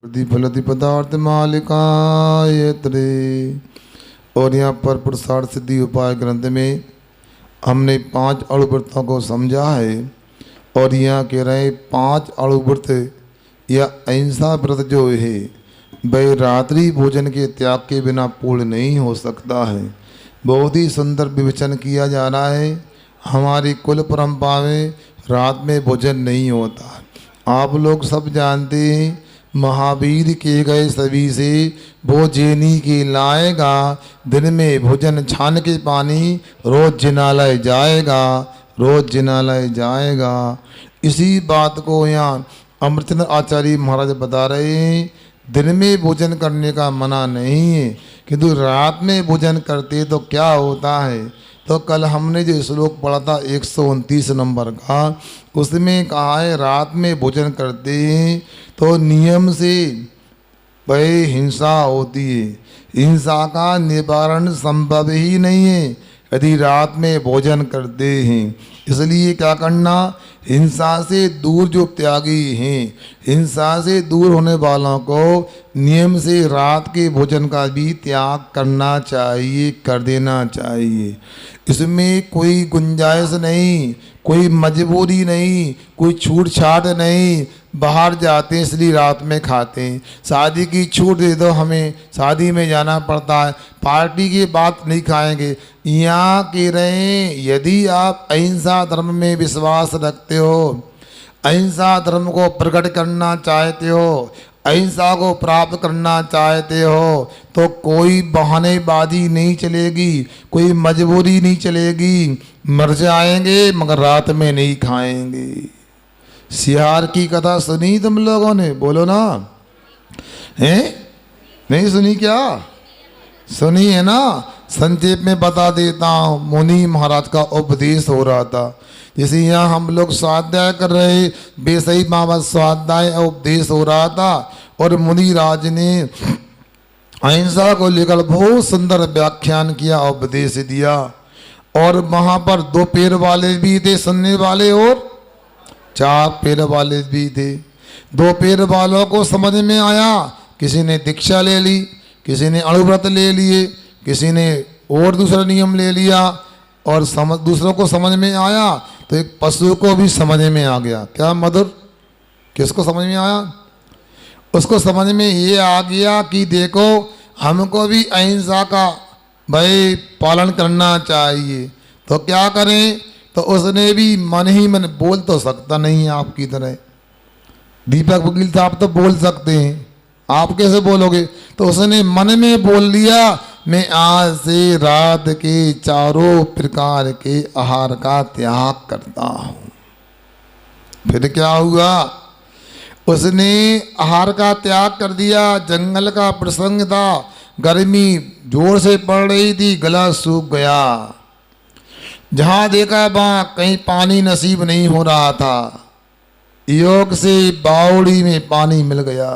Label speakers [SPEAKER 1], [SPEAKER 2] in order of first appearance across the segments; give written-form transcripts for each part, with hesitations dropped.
[SPEAKER 1] प्रतिफलति पदार्थ मालिकाय त्रे। और यहाँ पर पुरुषार्थ सिद्धि उपाय ग्रंथ में हमने 5 अणुव्रतों को समझा है। और यहाँ कह रहे हैं 5 अणुव्रत या अहिंसा व्रत जो है वह रात्रि भोजन के त्याग के बिना पूर्ण नहीं हो सकता है। बहुत ही सुंदर विवेचन किया जा रहा है। हमारी कुल परंपरा में रात में भोजन नहीं होता। आप लोग सब जानते हैं महावीर के गए सभी से वो जेनी के लाएगा, दिन में भोजन छान के पानी, रोज जिनालय जाएगा, रोज जिनालय जाएगा। इसी बात को यहाँ अमृतचंद्र आचार्य महाराज बता रहे हैं। दिन में भोजन करने का मना नहीं है, किंतु रात में भोजन करते तो क्या होता है। तो कल हमने जो श्लोक पढ़ा था 129 नंबर का, उसमें कहा है रात में भोजन करते हैं तो नियम से वह हिंसा होती है। हिंसा का निवारण संभव ही नहीं है यदि रात में भोजन करते हैं। इसलिए क्या करना, हिंसा से दूर जो त्यागी हैं, हिंसा से दूर होने वालों को नियम से रात के भोजन का भी त्याग करना चाहिए, कर देना चाहिए। इसमें कोई गुंजाइश नहीं, कोई मजबूरी नहीं, कोई छूट छाट नहीं। बाहर जाते हैं इसलिए रात में खाते हैं। शादी की छूट दे दो, हमें शादी में जाना पड़ता है, पार्टी की बात नहीं खाएंगे। यहाँ कह रहे हैं यदि आप अहिंसा धर्म में विश्वास रखते हो, अहिंसा धर्म को प्रकट करना चाहते हो, अहिंसा को प्राप्त करना चाहते हो, तो कोई बहानेबाजी नहीं चलेगी, कोई मजबूरी नहीं चलेगी। मर जाएंगे मगर रात में नहीं खाएंगे। सियार की कथा सुनी तुम लोगों ने? बोलो ना, हैं? नहीं सुनी क्या? सुनी है ना? संक्षेप में बता देता हूँ। मुनि महाराज का उपदेश हो रहा था। जैसे यहाँ हम लोग स्वाध्याय कर रहे, बेसई बाबा स्वाध्याय उपदेश हो रहा था और मुनि राज ने अहिंसा को लेकर बहुत सुंदर व्याख्यान किया, उपदेश दिया। और वहाँ पर 2 पैर वाले भी थे सुनने वाले और 4 पैर वाले भी थे। 2 पैर वालों को समझ में आया, किसी ने दीक्षा ले ली, किसी ने अणुव्रत ले लिए, किसी ने और दूसरा नियम ले लिया। और दूसरों को समझ में आया तो एक पशु को भी समझ में आ गया। क्या मधुर? किसको समझ में आया? उसको समझ में ये आ गया कि देखो हमको भी अहिंसा का भाई पालन करना चाहिए। तो क्या करें? तो उसने भी मन ही मन, बोल तो सकता नहीं आपकी तरह, दीपक वकील साहब तो बोल सकते हैं, आप कैसे बोलोगे? तो उसने मन में बोल लिया मैं आज से रात के चारों प्रकार के आहार का त्याग करता हूँ। फिर क्या हुआ? उसने आहार का त्याग कर दिया। जंगल का प्रसंग था, गर्मी जोर से पड़ रही थी, गला सूख गया। जहाँ देखा वहाँ कहीं पानी नसीब नहीं हो रहा था। योग से बावड़ी में पानी मिल गया।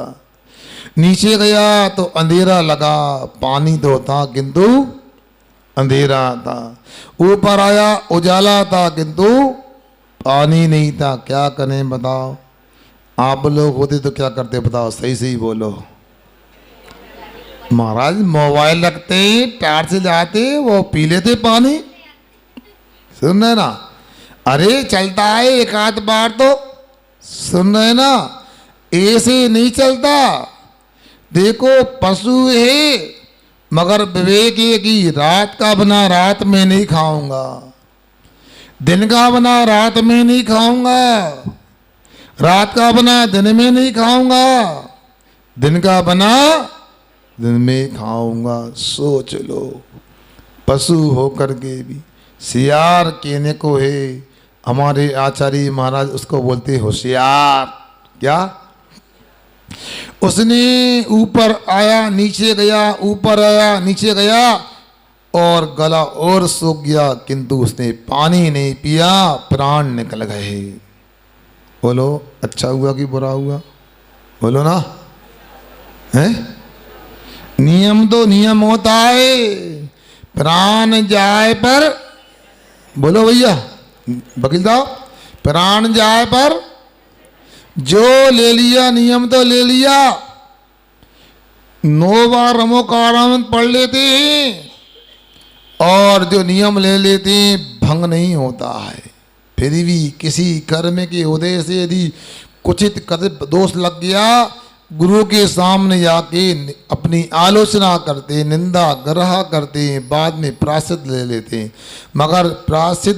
[SPEAKER 1] नीचे गया तो अंधेरा लगा, पानी तो था किंतु अंधेरा था। ऊपर आया उजाला था किंतु पानी नहीं था। क्या करें बताओ? आप लोग होते तो क्या करते बताओ? सही सही बोलो। महाराज मोबाइल रखते, टार्च जाते, वो पी लेते पानी। सुन रहे ना? अरे चलता है एक आध बार तो, सुन रहे ना? ऐसे नहीं चलता। देखो पशु है मगर विवेक है कि रात का बना रात में नहीं खाऊंगा, दिन का बना रात में नहीं खाऊंगा, रात का बना दिन में नहीं खाऊंगा, दिन का बना दिन में खाऊंगा। सोच लो, पशु होकर के भी सियार कहने को है। हमारे आचार्य महाराज उसको बोलते होशियार। क्या? उसने ऊपर आया नीचे गया, ऊपर आया नीचे गया और गला और सूख गया, किंतु उसने पानी नहीं पिया, प्राण निकल गए। बोलो अच्छा हुआ कि बुरा हुआ? बोलो ना, है? नियम तो नियम होता है, प्राण जाए पर, बोलो भैया वकील साहब, प्राण जाए पर जो ले लिया नियम तो ले लिया, 9 बार रमोकाराम पढ़ लेते हैं और जो नियम ले लेते हैं भंग नहीं होता है। फिर भी किसी कर्म के उदय से यदि कुचित दोष लग गया, गुरु के सामने जाके अपनी आलोचना करते, निंदा ग्रह करते हैं, बाद में प्रायश्चित ले लेते हैं, मगर प्रायश्चित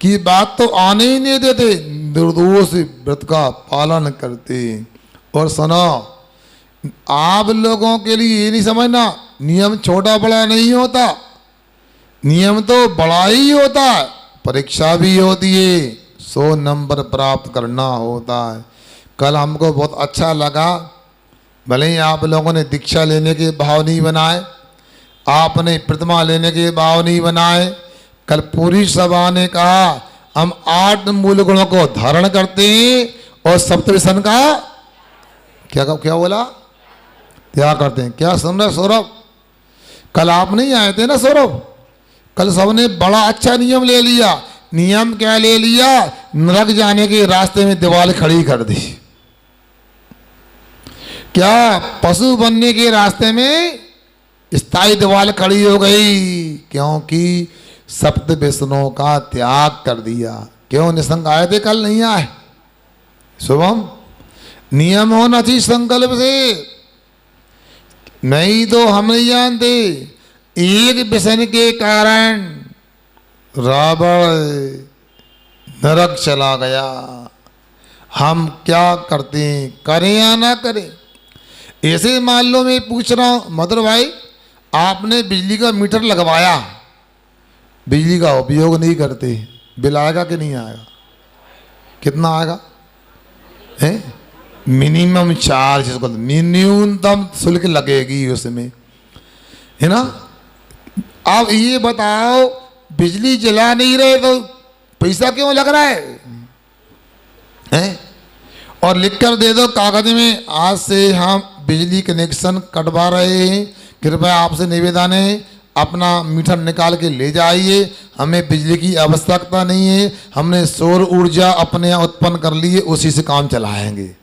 [SPEAKER 1] की बात तो आने ही नहीं देते, निर्दोष व्रत का पालन करते। और सुनो, आप लोगों के लिए ये नहीं समझना नियम छोटा बड़ा नहीं होता, नियम तो बड़ा ही होता है। परीक्षा भी होती है, 100 नंबर प्राप्त करना होता है। कल हमको बहुत अच्छा लगा, भले ही आप लोगों ने दीक्षा लेने के भाव नहीं बनाए, आपने प्रतिमा लेने के भाव नहीं बनाए, कल पूरी सभा ने कहा हम 8 मूल गुणों को धारण करते हैं और सप्तव्यसन का क्या बोला, त्याग करते हैं। क्या सुन रहे सौरभ? कल आप नहीं आए थे ना सौरभ? कल सबने बड़ा अच्छा नियम ले लिया। नियम क्या ले लिया? नरक जाने के रास्ते में दीवार खड़ी कर दी। क्या पशु बनने के रास्ते में स्थायी दीवार खड़ी हो गई, क्योंकि सप्त व्यसनों का त्याग कर दिया। क्यों निसंग आए थे? कल नहीं आए। शुभम, नियम होना चाहिए संकल्प से, नहीं तो हम नहीं जानते। एक व्यसन के कारण रावण नरक चला गया। हम क्या करते हैं, करें या ना करें? ऐसे मान लो मैं पूछ रहा हूं मधुर भाई, आपने बिजली का मीटर लगवाया, बिजली का उपयोग नहीं करते, बिल आएगा कि नहीं आएगा? कितना आएगा? है मिनिमम चार्ज, न्यूनतम शुल्क लगेगी उसमें, है ना? अब ये बताओ, बिजली जला नहीं रहे तो पैसा क्यों लग रहा है? और लिखकर दे दो कागज में, आज से हम बिजली कनेक्शन कटवा रहे हैं, कृपया आपसे निवेदन है अपना मीटर निकाल के ले जाइए, हमें बिजली की आवश्यकता नहीं है, हमने सौर ऊर्जा अपने यहाँ उत्पन्न कर ली है, उसी से काम चलाएंगे।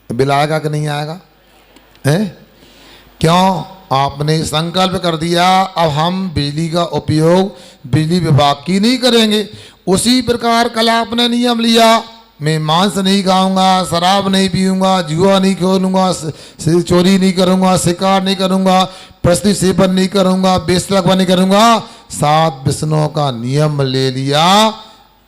[SPEAKER 1] बिल आएगा कि नहीं आएगा? है क्यों? आपने संकल्प कर दिया अब हम बिजली का उपयोग बिजली विभाग की नहीं करेंगे। उसी प्रकार कल आपने नियम लिया, मैं मांस नहीं खाऊंगा, शराब नहीं पीऊंगा, जुआ नहीं खेलूंगा, चोरी नहीं करूंगा, शिकार नहीं करूंगा, प्रस्तुति सेवन नहीं करूंगा, बेशक नहीं करूंगा। 7 व्यसनों का नियम ले लिया,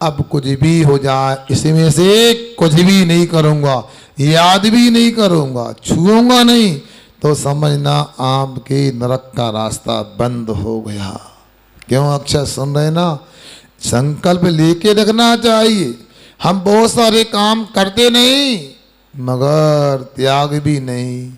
[SPEAKER 1] अब कुछ भी हो जाए इसमें से कुछ भी नहीं करूंगा, याद भी नहीं करूंगा, छूऊंगा नहीं, तो समझना आपके नरक का रास्ता बंद हो गया। क्यों अक्षर सुन रहे ना? संकल्प लेके रखना चाहिए। हम बहुत सारे काम करते नहीं मगर त्याग भी नहीं।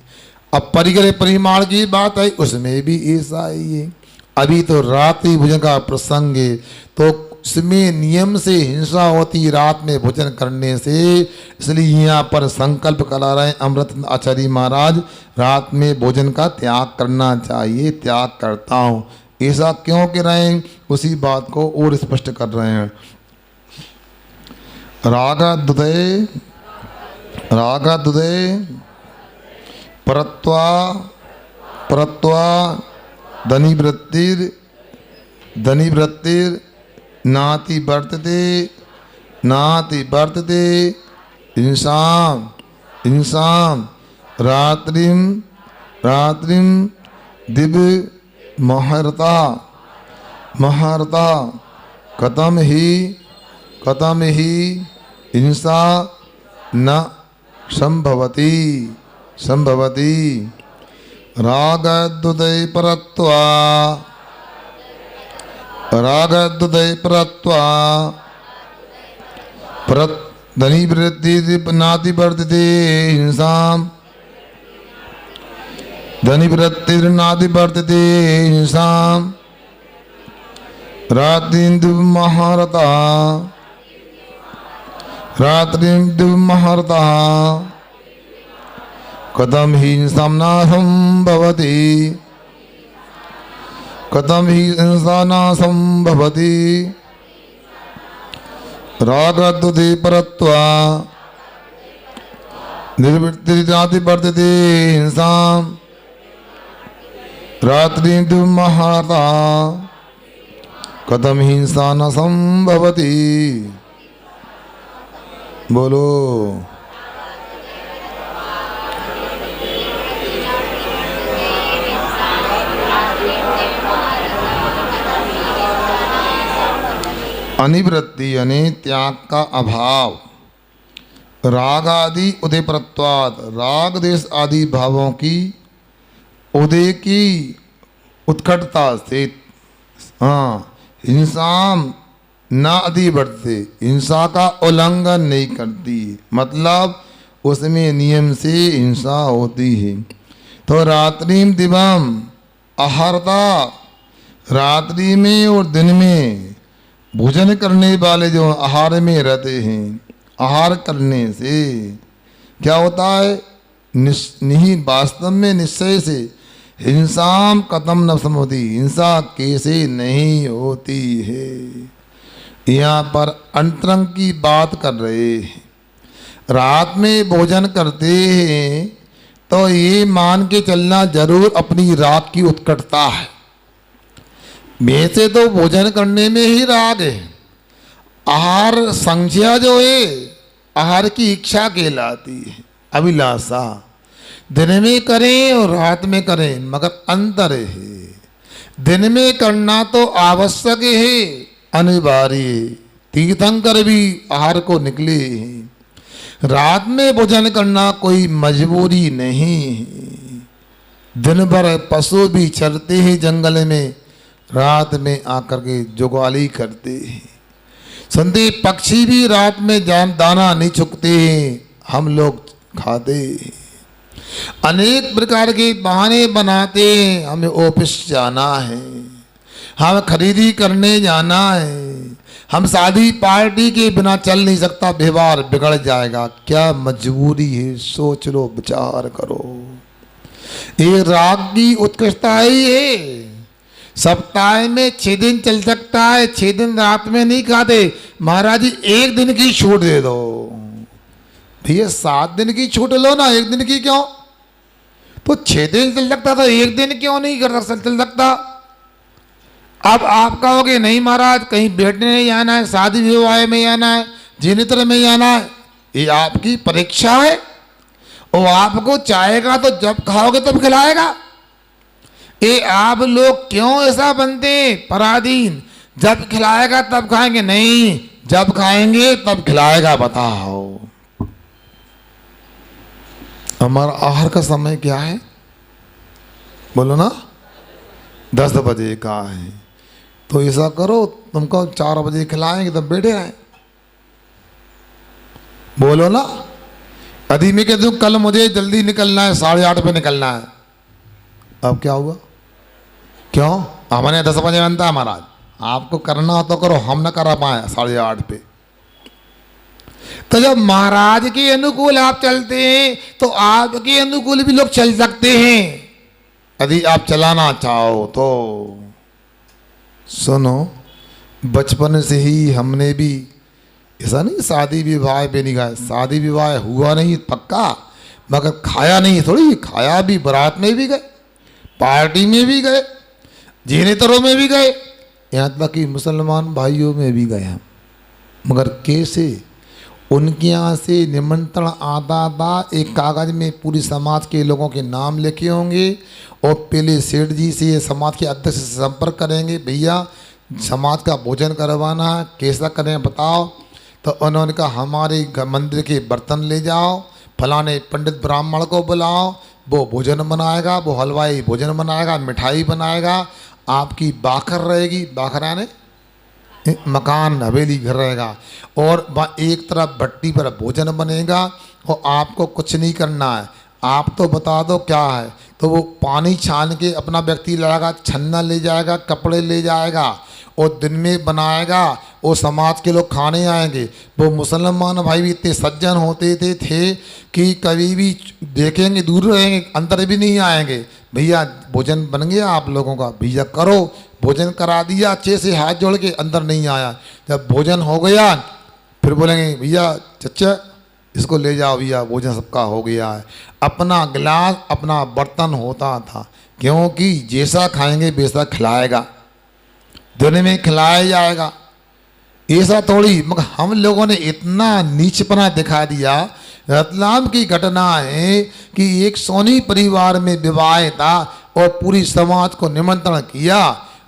[SPEAKER 1] अब परिग्रह परिमाण की बात है, उसमें भी ऐसा ही है। अभी तो रात्रि भोजन का प्रसंग है, तो इसमें नियम से हिंसा होती रात में भोजन करने से, इसलिए यहाँ पर संकल्प करा रहे हैं अमृत आचार्य महाराज, रात में भोजन का त्याग करना चाहिए, त्याग करता हूँ। ऐसा क्यों कह रहे हैं, उसी बात को और स्पष्ट कर रहे हैं। रागादुदय परत्वा धनिवृत्तिर नाति वर्तते इंसाम रात्रिम दिव्य महर्ता कथम ही हिंसा न संभवती रागद्वय परत्वा धनिवृत्ति नाति वर्तते हिंसाम धनिवृत्तिर्नाति वर्तते हिंसाम रात्रिं दिव्यमहर्ता कथम हिंसा न संभवति रागद्वय परत्वा निर्वृत्तिर्नाति वर्तते हिंसाम रात्रि महाता कथम हिंसा न संभवती। बोलो। अनिवृत्ति यानी त्याग का अभाव, राग आदि उदय प्रत्वाद, राग देश आदि भावों की उदय की उत्कटता से, हाँ, हिंसा न अधि बढ़ते, हिंसा का उल्लंघन नहीं करती, मतलब उसमें नियम से हिंसा होती है। तो रात्रिम दिवम आहारता, रात्रि में और दिन में भोजन करने वाले जो आहार में रहते हैं, आहार करने से क्या होता है, नहीं वास्तव में निश्चय से हिंसा कतम न संभवती, हिंसा कैसे नहीं होती है। यहाँ पर अंतरंग की बात कर रहे हैं। रात में भोजन करते हैं तो ये मान के चलना जरूर अपनी राग की उत्कटता है। वैसे तो भोजन करने में ही राग है। आहार संज्ञा जो है आहार की इच्छा कहलाती है, अभिलाषा। दिन में करें और रात में करें मगर अंतर है। दिन में करना तो आवश्यक है, अनिवार्य। तीर्थंकर भी आहार को निकले हैं। रात में भोजन करना कोई मजबूरी नहीं है। दिन भर पशु भी चरते हैं जंगल में, रात में आकर के जुगाली करते हैं। संदे पक्षी भी रात में दाना नहीं चुगते हैं, हम लोग खाते हैं। अनेक प्रकार के बहाने बनाते हैं, हमें ऑफिस जाना है, हम खरीदी करने जाना है, हम शादी पार्टी के बिना चल नहीं सकता, व्यवहार बिगड़ जाएगा। क्या मजबूरी है, सोच लो, विचार करो। ये राग की उत्कृष्टता ही है। सप्ताह में 6 दिन चल सकता है, 6 दिन रात में नहीं खाते। महाराज जी 1 दिन की छूट दे दो भैया, 7 दिन की छूट लो ना, 1 दिन की क्यों? तो 6 दिन चल सकता तो 1 दिन क्यों नहीं कर चल सकता? अब आप कहोगे नहीं महाराज, कहीं बैठने नहीं जाना है, शादी विवाह में जाना है, जिनेत्र में जाना है, ये आपकी परीक्षा है। और आपको चाहेगा तो जब खाओगे तब खिलाएगा। ये आप लोग क्यों ऐसा बनते हैं पराधीन? जब खिलाएगा तब खाएंगे, नहीं, जब खाएंगे तब खिलाएगा। बताओ हमारा आहार का समय क्या है? बोलो ना, 10 बजे का है। तो ऐसा करो, तुमको 4 बजे खिलाएंगे तब बैठे रहे। बोलो ना। यदि मैं कह दूं कल मुझे जल्दी निकलना है, 8:30 पे निकलना है, अब क्या हुआ? क्यों? हमारे 10 बजे बनता है महाराज। आपको करना हो तो करो, हम ना करा पाए 8:30 पे। तो जब महाराज के अनुकूल आप चलते हैं तो आपके अनुकूल भी लोग चल सकते हैं, यदि आप चलाना चाहो तो। सुनो, बचपन से ही हमने भी ऐसा नहीं शादी विवाह पे नहीं गए, शादी विवाह हुआ नहीं पक्का, मगर खाया नहीं थोड़ी, खाया भी, बारात में भी गए, पार्टी में भी गए, जिनेतरों में भी गए, यहाँ तक कि मुसलमान भाइयों में भी गए हम। मगर कैसे? उनके यहाँ से निमंत्रण आता था, एक कागज़ में पूरी समाज के लोगों के नाम लिखे होंगे और पहले सेठ जी से, समाज के अध्यक्ष से संपर्क करेंगे, भैया समाज का भोजन करवाना है, कैसा करें बताओ। तो उन्होंने कहा हमारे मंदिर के बर्तन ले जाओ, फलाने पंडित ब्राह्मण को बुलाओ, वो भोजन बनाएगा, वो हलवाई भोजन बनाएगा, मिठाई बनाएगा, आपकी बाखर रहेगी, बाखर यानी मकान हवेली घर रहेगा, और एक तरफ भट्टी पर भोजन बनेगा और आपको कुछ नहीं करना है, आप तो बता दो क्या है। तो वो पानी छान के अपना व्यक्ति लाएगा, छन्ना ले जाएगा, कपड़े ले जाएगा और दिन में बनाएगा, वो समाज के लोग खाने आएंगे। वो मुसलमान भाई भी इतने सज्जन होते थे कि कभी भी देखेंगे दूर रहेंगे, अंदर भी नहीं आएंगे। भैया भोजन बन गया आप लोगों का, भैया करो, भोजन करा दिया, अच्छे से हाथ जोड़ के, अंदर नहीं आया। जब भोजन हो गया फिर बोलेंगे भैया चचा इसको ले जाओ भैया, भोजन सबका हो गया है। अपना गिलास अपना बर्तन होता था, क्योंकि जैसा खाएंगे वैसा खिलाएगा, दुनिया में खिलाया जाएगा, ऐसा थोड़ी। मगर हम लोगों ने इतना नीचपना दिखा दिया। रतलाम की घटना है कि एक सोनी परिवार में विवाह था और पूरी समाज को निमंत्रण किया,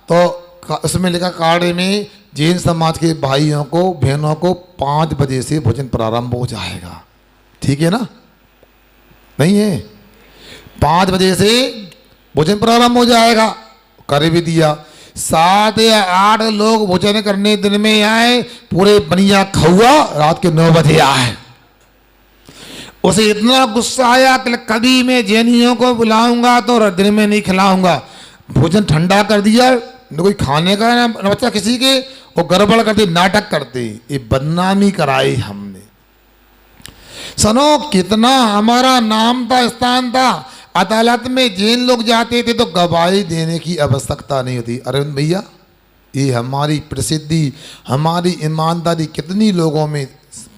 [SPEAKER 1] तो उसमें लिखा कार्ड में जैन समाज के भाइयों को बहनों को 5 बजे से भोजन प्रारंभ हो जाएगा। ठीक है ना? नहीं है? 5 बजे से भोजन प्रारंभ हो जाएगा, कर भी दिया। 7 या 8 लोग भोजन करने दिन में आए, पूरे बनिया खौआ रात के 9 बजे आए। उसे इतना गुस्सा आया कि कभी मैं जैनियों को बुलाऊंगा तो दिन में नहीं खिलाऊंगा। भोजन ठंडा कर दिया, न कोई खाने का ना बच्चा किसी के, वो गड़बड़ करते, नाटक करते, ये बदनामी कराई हमने। सुनो, कितना हमारा नाम था, स्थान था। अदालत में जैन लोग जाते थे तो गवाही देने की आवश्यकता नहीं होती। अरविंद भैया, ये हमारी प्रसिद्धि, हमारी ईमानदारी कितनी लोगों में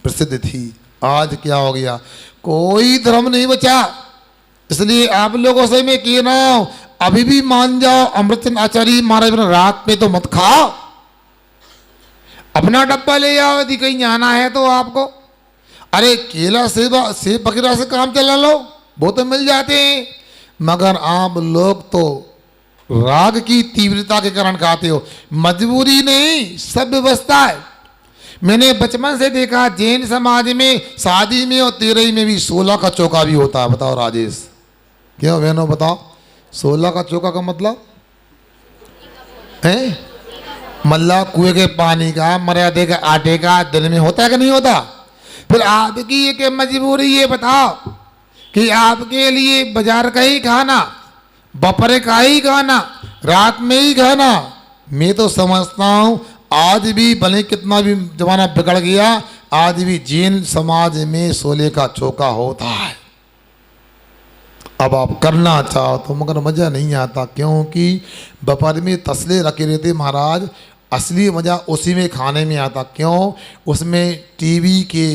[SPEAKER 1] प्रसिद्ध थी। आज क्या हो गया? कोई धर्म नहीं बचा। इसलिए आप लोगों से मैं कह रहा हूं, अभी भी मान जाओ, अमृतचंद आचार्य महाराज रात में तो मत खाओ, अपना डब्बा ले आओ यदि कहीं जाना है तो आपको। अरे केला सेब वगैरह से काम चला लो, वो तो मिल जाते हैं। मगर आप लोग तो राग की तीव्रता के कारण खाते हो, मजबूरी नहीं, सब व्यवस्था है। मैंने बचपन से देखा जैन समाज में शादी में और तेरही में भी 16 का चौका भी होता है। बताओ राजेश, क्यों बहनों बताओ? 16 का चौका का मतलब है मल्ला कुएं के पानी का, मर्यादे के आटे का दिन में होता है कि नहीं होता? फिर आपकी एक मजबूरी ये बताओ कि आपके लिए बाजार का ही खाना, दोपहर का ही खाना, रात में ही खाना। मैं तो समझता हूँ आज भी भले कितना भी जमाना बिगड़ गया, आज भी जैन समाज में 16 का चौका होता है। अब आप करना चाहो तो, मगर मज़ा नहीं आता, क्योंकि दोपहर में तसले रखे रहते महाराज। असली मज़ा उसी में खाने में आता। क्यों? उसमें टीबी के,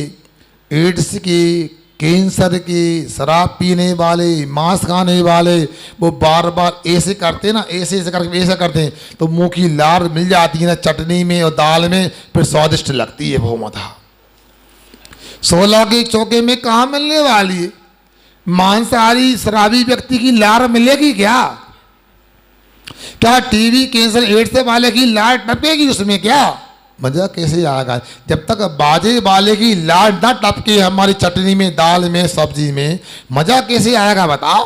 [SPEAKER 1] एड्स के, कैंसर के, शराब पीने वाले, मांस खाने वाले, वो बार बार ऐसे करते ना, ऐसे करके ऐसा करते हैं तो मुंह की लार मिल जाती है ना चटनी में और दाल में, फिर स्वादिष्ट लगती है वो मथा। 16 के चौके में कहाँ मिलने वाली है? मांसाहारी शराबी व्यक्ति की लार मिलेगी क्या? क्या टीबी, कैंसर, एड्स वाले की लार टपेगी उसमें क्या? मजा कैसे आएगा जब तक बाजे वाले की लार ना टपके हमारी चटनी में, दाल में, सब्जी में, मजा कैसे आएगा बताओ?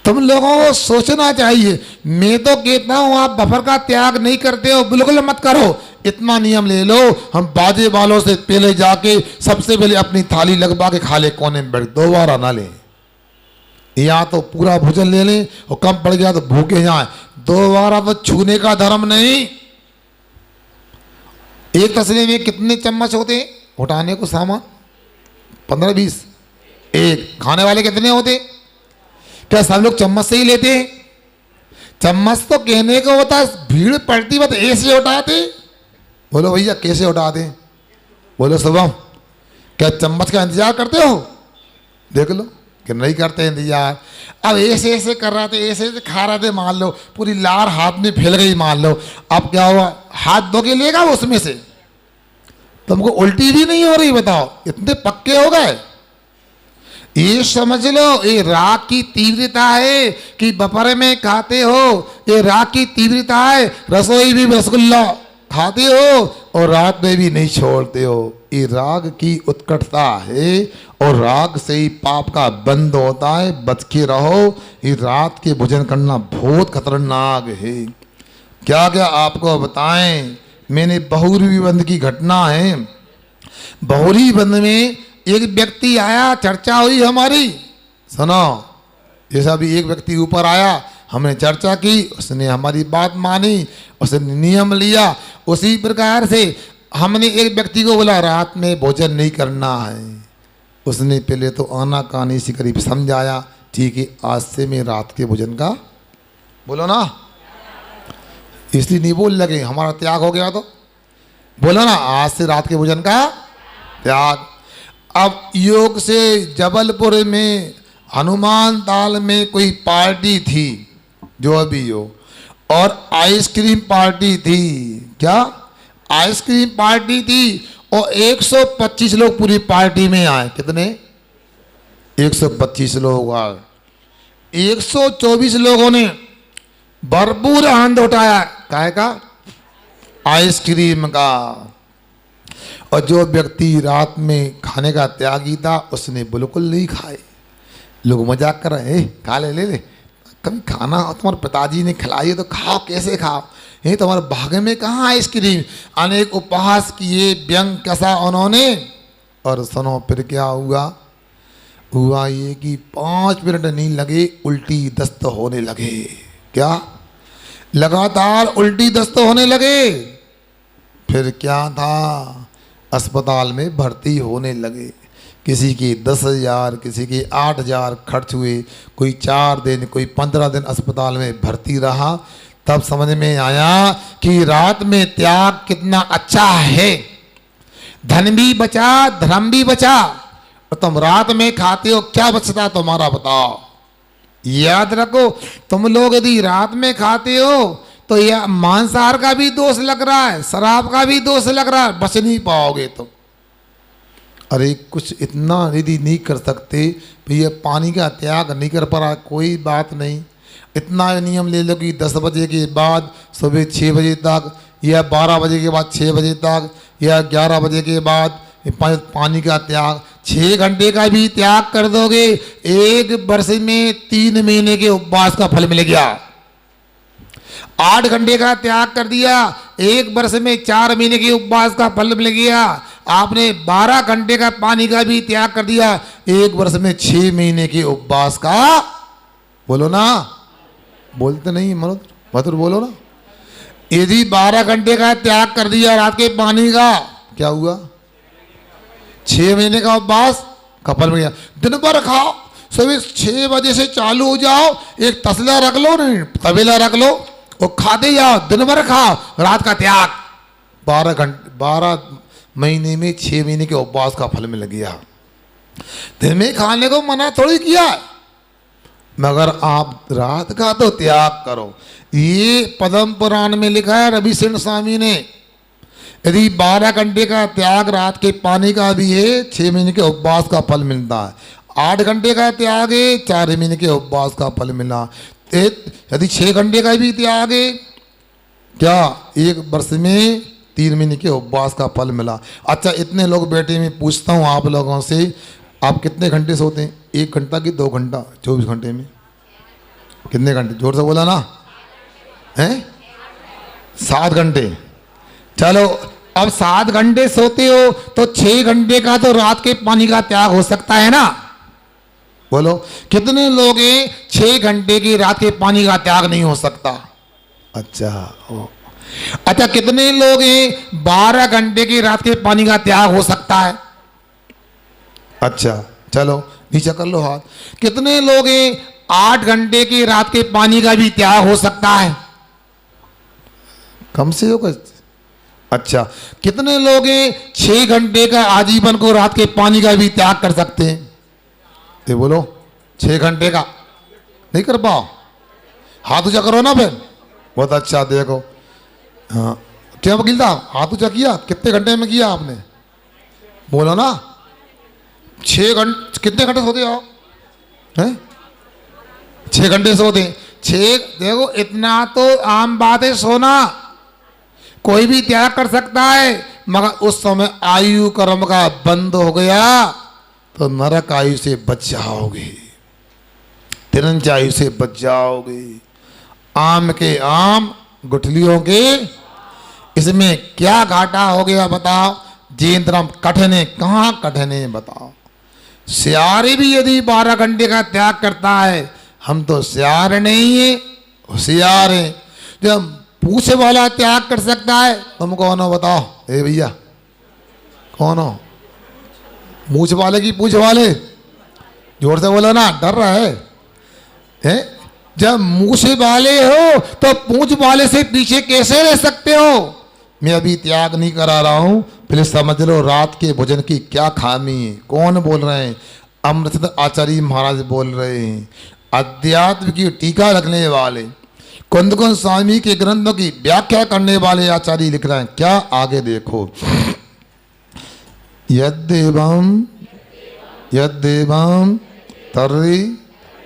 [SPEAKER 1] तुम लोगों को सोचना चाहिए। मैं तो कहता हूं आप बफर का त्याग नहीं करते हो, बिल्कुल मत करो। इतना नियम ले लो, हम बाजे वालों से पहले जाके सबसे पहले अपनी थाली लगवा के खा ले, कोने में बैठ, दोबारा ना लें। या तो पूरा भोजन ले लें और कम पड़ गया तो भूखे जाए, दोबारा तो छूने का धर्म नहीं। एक तसले में कितने चम्मच होते हैं उठाने को सामान? 15-20। एक खाने वाले कितने होते? क्या सब लोग चम्मच से ही लेते हैं? चम्मच तो कहने को होता है, भीड़ पड़ती बात ऐसे उठाते। बोलो भैया कैसे उठाते? बोलो शुभम, क्या चम्मच का इंतजार करते हो? देख लो कि नहीं करते इंतजार। अब ऐसे ऐसे कर रहे थे, ऐसे ऐसे खा रहे थे, मान लो पूरी लार हाथ में फैल गई, मान लो। अब क्या हुआ? हाथ धो के लेगा उसमें से, तुमको उल्टी भी नहीं हो रही? बताओ, इतने पक्के हो गए। ये समझ लो, ये राग की तीव्रता है कि दोपहर में खाते हो, ये राग की तीव्रता है। रसोई भी रसगुल्ला खाते हो और रात में भी नहीं छोड़ते हो, ये राग की उत्कटता है। और राग से ही पाप का बंद होता है। बच के रहो, ये रात के भोजन करना बहुत खतरनाक है। क्या क्या आपको बताएं, मैंने बहुरी बंद की घटना है। बहुरी बंद में एक व्यक्ति आया, चर्चा हुई हमारी, सुनो। जैसा भी एक व्यक्ति ऊपर आया, हमने चर्चा की, उसने हमारी बात मानी, उसने नियम लिया। उसी प्रकार से हमने एक व्यक्ति को बोला रात में भोजन नहीं करना है। उसने पहले तो आना कानी सी करीब समझाया, ठीक है आज से मैं रात के भोजन का, बोलो ना, इसलिए नहीं बोल लगे हमारा त्याग हो गया तो बोलो ना, आज से रात के भोजन का त्याग। अब योग से जबलपुर में हनुमान ताल में कोई पार्टी थी, जो अभी हो, और आइसक्रीम पार्टी थी। क्या आइसक्रीम पार्टी थी, और 125 लोग पूरी पार्टी में आए। कितने? 125 लोग आए। 124 लोगों ने भरपूर आनंद उठाया। काहे का? आइसक्रीम का। और जो व्यक्ति रात में खाने का त्यागी था उसने बिल्कुल नहीं खाए। लोग मजाक कर रहे हैं, खा ले, ले ले, कभी खाना हो तुम्हारे पिताजी ने खिलाई है तो खाओ, कैसे खाओ, ये तुम्हारे भाग्य में कहाँ आइसक्रीम। अनेक उपहास किए, व्यंग कसा उन्होंने। और सुनो फिर क्या हुआ? हुआ ये कि 5 मिनट नहीं लगे, उल्टी दस्त होने लगे। क्या? लगातार उल्टी दस्त होने लगे। फिर क्या था? अस्पताल में भर्ती होने लगे। किसी की 10,000, किसी की 8,000 खर्च हुए। कोई 4 दिन, कोई 15 दिन अस्पताल में भर्ती रहा। तब समझ में आया कि रात में त्याग कितना अच्छा है। धन भी बचा, धर्म भी बचा। और तुम रात में खाते हो, क्या बचता तुम्हारा बताओ? याद रखो, तुम लोग यदि रात में खाते हो तो यह मांसाहार का भी दोष लग रहा है, शराब का भी दोष लग रहा है, बच नहीं पाओगे तुम। अरे कुछ इतना यदि नहीं कर सकते, भैया पानी का त्याग नहीं कर पा रहा, कोई बात नहीं। इतना नियम ले लो कि 10 बजे के बाद सुबह 6 बजे तक, या 12 बजे के बाद 6 बजे तक, या 11 बजे के बाद पानी का त्याग। 6 घंटे का भी त्याग कर दोगे, 1 वर्ष में 3 महीने के उपवास का फल मिल गया। 8 घंटे का त्याग कर दिया, 1 वर्ष में 4 महीने के उपवास का फल मिल गया। आपने 12 घंटे का पानी का भी त्याग कर दिया, 1 वर्ष में 6 महीने के उपवास का। बोलो ना, बोलते नहीं मधुर बोलो ना। यदि 12 घंटे का त्याग कर दिया रात के पानी का, क्या हुआ? 6 महीने का उपवास का फल मिल गया। दिन भर खाओ, सुबह 6 बजे से चालू हो जाओ, एक तसला रख लो, नहीं तबेला रख लो, और खाते जाओ, दिन भर खाओ, रात का त्याग। 12 महीने में 6 महीने के उपवास का फल मिल गया। दिन में खाने को मना थोड़ी किया, मगर आप रात का तो त्याग करो। ये पद्म पुराण में लिखा है रवि सिंह स्वामी ने। यदि 12 घंटे का त्याग रात के पानी का भी है, 6 महीने के उपवास का फल मिलता है। 8 घंटे का त्याग है, 4 महीने के उपवास का फल मिला। यदि 6 घंटे का भी त्याग है, क्या 1 वर्ष में 3 महीने के उपवास का फल मिला। अच्छा, इतने लोग बैठे, मैं पूछता हूँ आप लोगों से, आप कितने घंटे सोते हैं? 1 घंटा कि 2 घंटा? 24 घंटे में कितने घंटे? जोर से बोला ना। हैं? 7 घंटे। चलो, अब 7 घंटे सोते हो तो 6 घंटे का तो रात के पानी का त्याग हो सकता है ना। बोलो, कितने लोग हैं 6 घंटे की रात के पानी का त्याग नहीं हो सकता? अच्छा, कितने लोग हैं 12 घंटे की रात के पानी का त्याग हो सकता है? अच्छा, चलो नीचे कर लो हाथ। कितने लोग हैं 8 घंटे की रात के पानी का भी त्याग हो सकता है? कम से होगा। अच्छा, कितने लोग हैं 6 घंटे का आजीवन को रात के पानी का भी त्याग कर सकते हैं? ये बोलो, 6 घंटे का नहीं कर पाओ? हाथ ऊंचा करो ना फिर। बहुत अच्छा, देखो। हाँ, क्या वकील साहब, हाथ ऊंचा किया, कितने घंटे में किया आपने? बोलो ना। 6 घंटे, कितने घंटे सोते हो? हैं? 6 घंटे सोते। 6, देखो इतना तो आम बात है, सोना कोई भी त्याग कर सकता है, मगर उस समय आयु कर्म का बंद हो गया तो नरक आयु से बच जाओगे, तिरंज आयु से बच जाओगे। आम के आम, गुठलियों के, इसमें क्या घाटा हो गया बताओ? जेंद्रम कठिने, कहाँ कठिने बताओ? सियार भी यदि 12 घंटे का त्याग करता है, हम तो सियार नहीं है, होशियार है। जब पूछ वाला त्याग कर सकता है, तुम कौन हो बताओ? ए भैया, कौन हो? मूछ वाले की पूछ वाले? जोर से बोलो ना, डर रहा है? जब मूछ वाले हो तो पूछ वाले से पीछे कैसे रह सकते हो? मैं अभी त्याग नहीं करा रहा हूं, पहले समझ लो रात के भोजन की क्या खामी है। कौन बोल रहे हैं? अमृतचंद्र आचार्य महाराज बोल रहे हैं। अध्यात्म की टीका रखने वाले, कुंद कुंद स्वामी के ग्रंथों की व्याख्या करने वाले आचार्य लिख रहे हैं क्या? आगे देखो। यद्देवम यद्देवम तर्री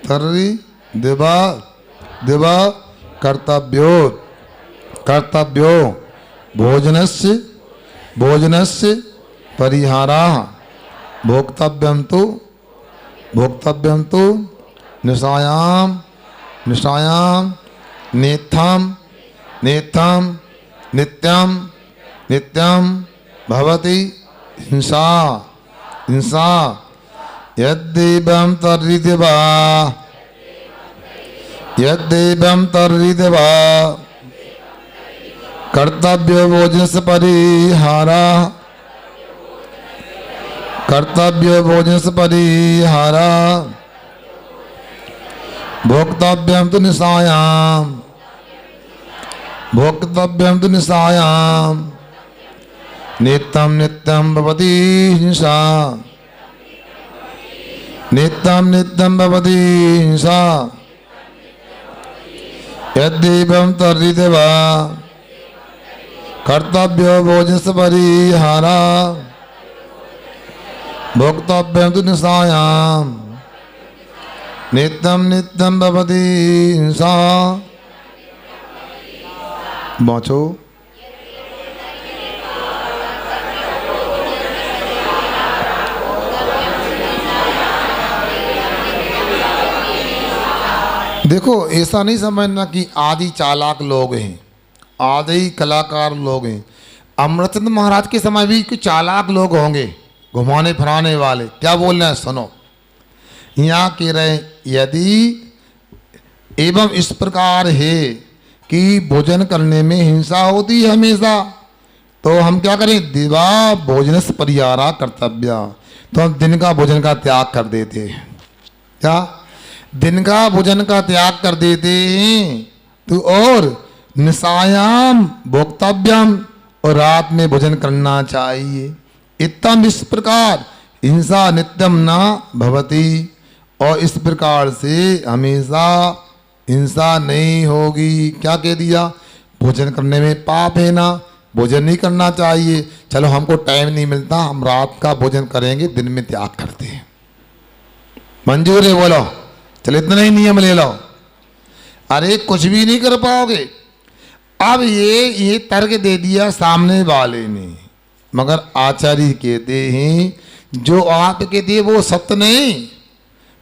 [SPEAKER 1] तर्री देवा देवा कर्तव्यो कर्तव्यो भोजनस्य भोजनस्य परिहारः भोक्तव्यं तु निशायाम निशायाम नेत्थम नेत्थम नित्यम नित्यम भवति हिंसा हिंसा यद्देवं तर्हि देवा यद्देवं तर्हि देवा कर्तव्य भोजनस्य परिहारः कर्तव्य भोजनस्य परिहारः भोक्तव्यं तु निशायाम भोक्तव्यं तु निशायाम नित्यं नित्यं भवति हिंसा नित्यं नित्यं भवति हिंसा यद्देवं तर्हि देवा कर्तव्यो भोजनस्य परिहारः भोक्तव्यं तु निशायाम नित्यं नित्यं भवति हिंसा। बाँचो। देखो ऐसा नहीं समझना कि आदि चालाक लोग हैं, आदि कलाकार लोग हैं। अमृतचंद्र महाराज के समय भी कुछ चालाक लोग होंगे, घुमाने फिराने वाले। क्या बोल रहे हैं सुनो। यहाँ कह रहे यदि एवं इस प्रकार है कि भोजन करने में हिंसा होती है हमेशा, तो हम क्या करें? दिवा भोजन से परिहारा कर्तव्य, तो हम दिन का भोजन का त्याग कर देते हैं। क्या? दिन का भोजन का त्याग कर देते हैं। तो और निशायाम भोक्तव्यम, और रात में भोजन करना चाहिए। इत्तम इस प्रकार हिंसा नित्यम न भवति, और इस प्रकार से हमेशा हिंसा नहीं होगी। क्या कह दिया? भोजन करने में पाप है ना, भोजन नहीं करना चाहिए। चलो हमको टाइम नहीं मिलता, हम रात का भोजन करेंगे, दिन में त्याग करते हैं। मंजूर है? बोलो। चलो इतना ही नियम ले लो। अरे कुछ भी नहीं कर पाओगे। अब ये तर्क दे दिया सामने वाले ने, मगर आचार्य कहते हैं जो आप कहते हैं वो सत्य नहीं।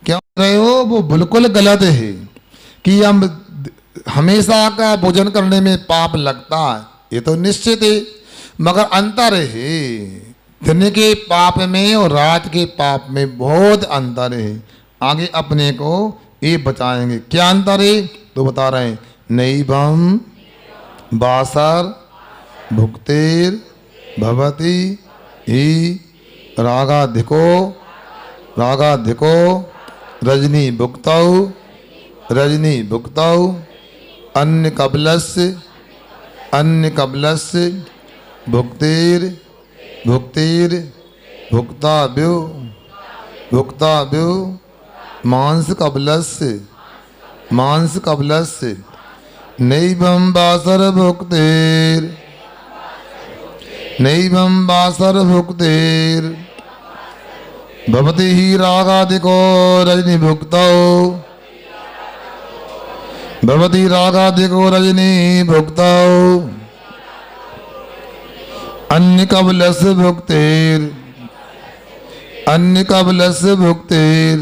[SPEAKER 1] क्या रहे हो? वो बिल्कुल गलत है कि हम हमेशा का भोजन करने में पाप लगता है, ये तो निश्चित है। मगर अंतर है, दिन के पाप में और रात के पाप में बहुत अंतर है। आगे अपने को ये बताएंगे क्या अंतर है, तो बता रहे हैं। नैवं बासर भुक्तेर भवति ही रागाधिको रजनी भुक्तौ अन्य कबलस्य भुक्ताभ्यो मांस कबलस्य नैवं बासर भुक्तेर भवति ही रागाधिको रजनी भुक्तौ अन्य कबलस्य भुक्तेर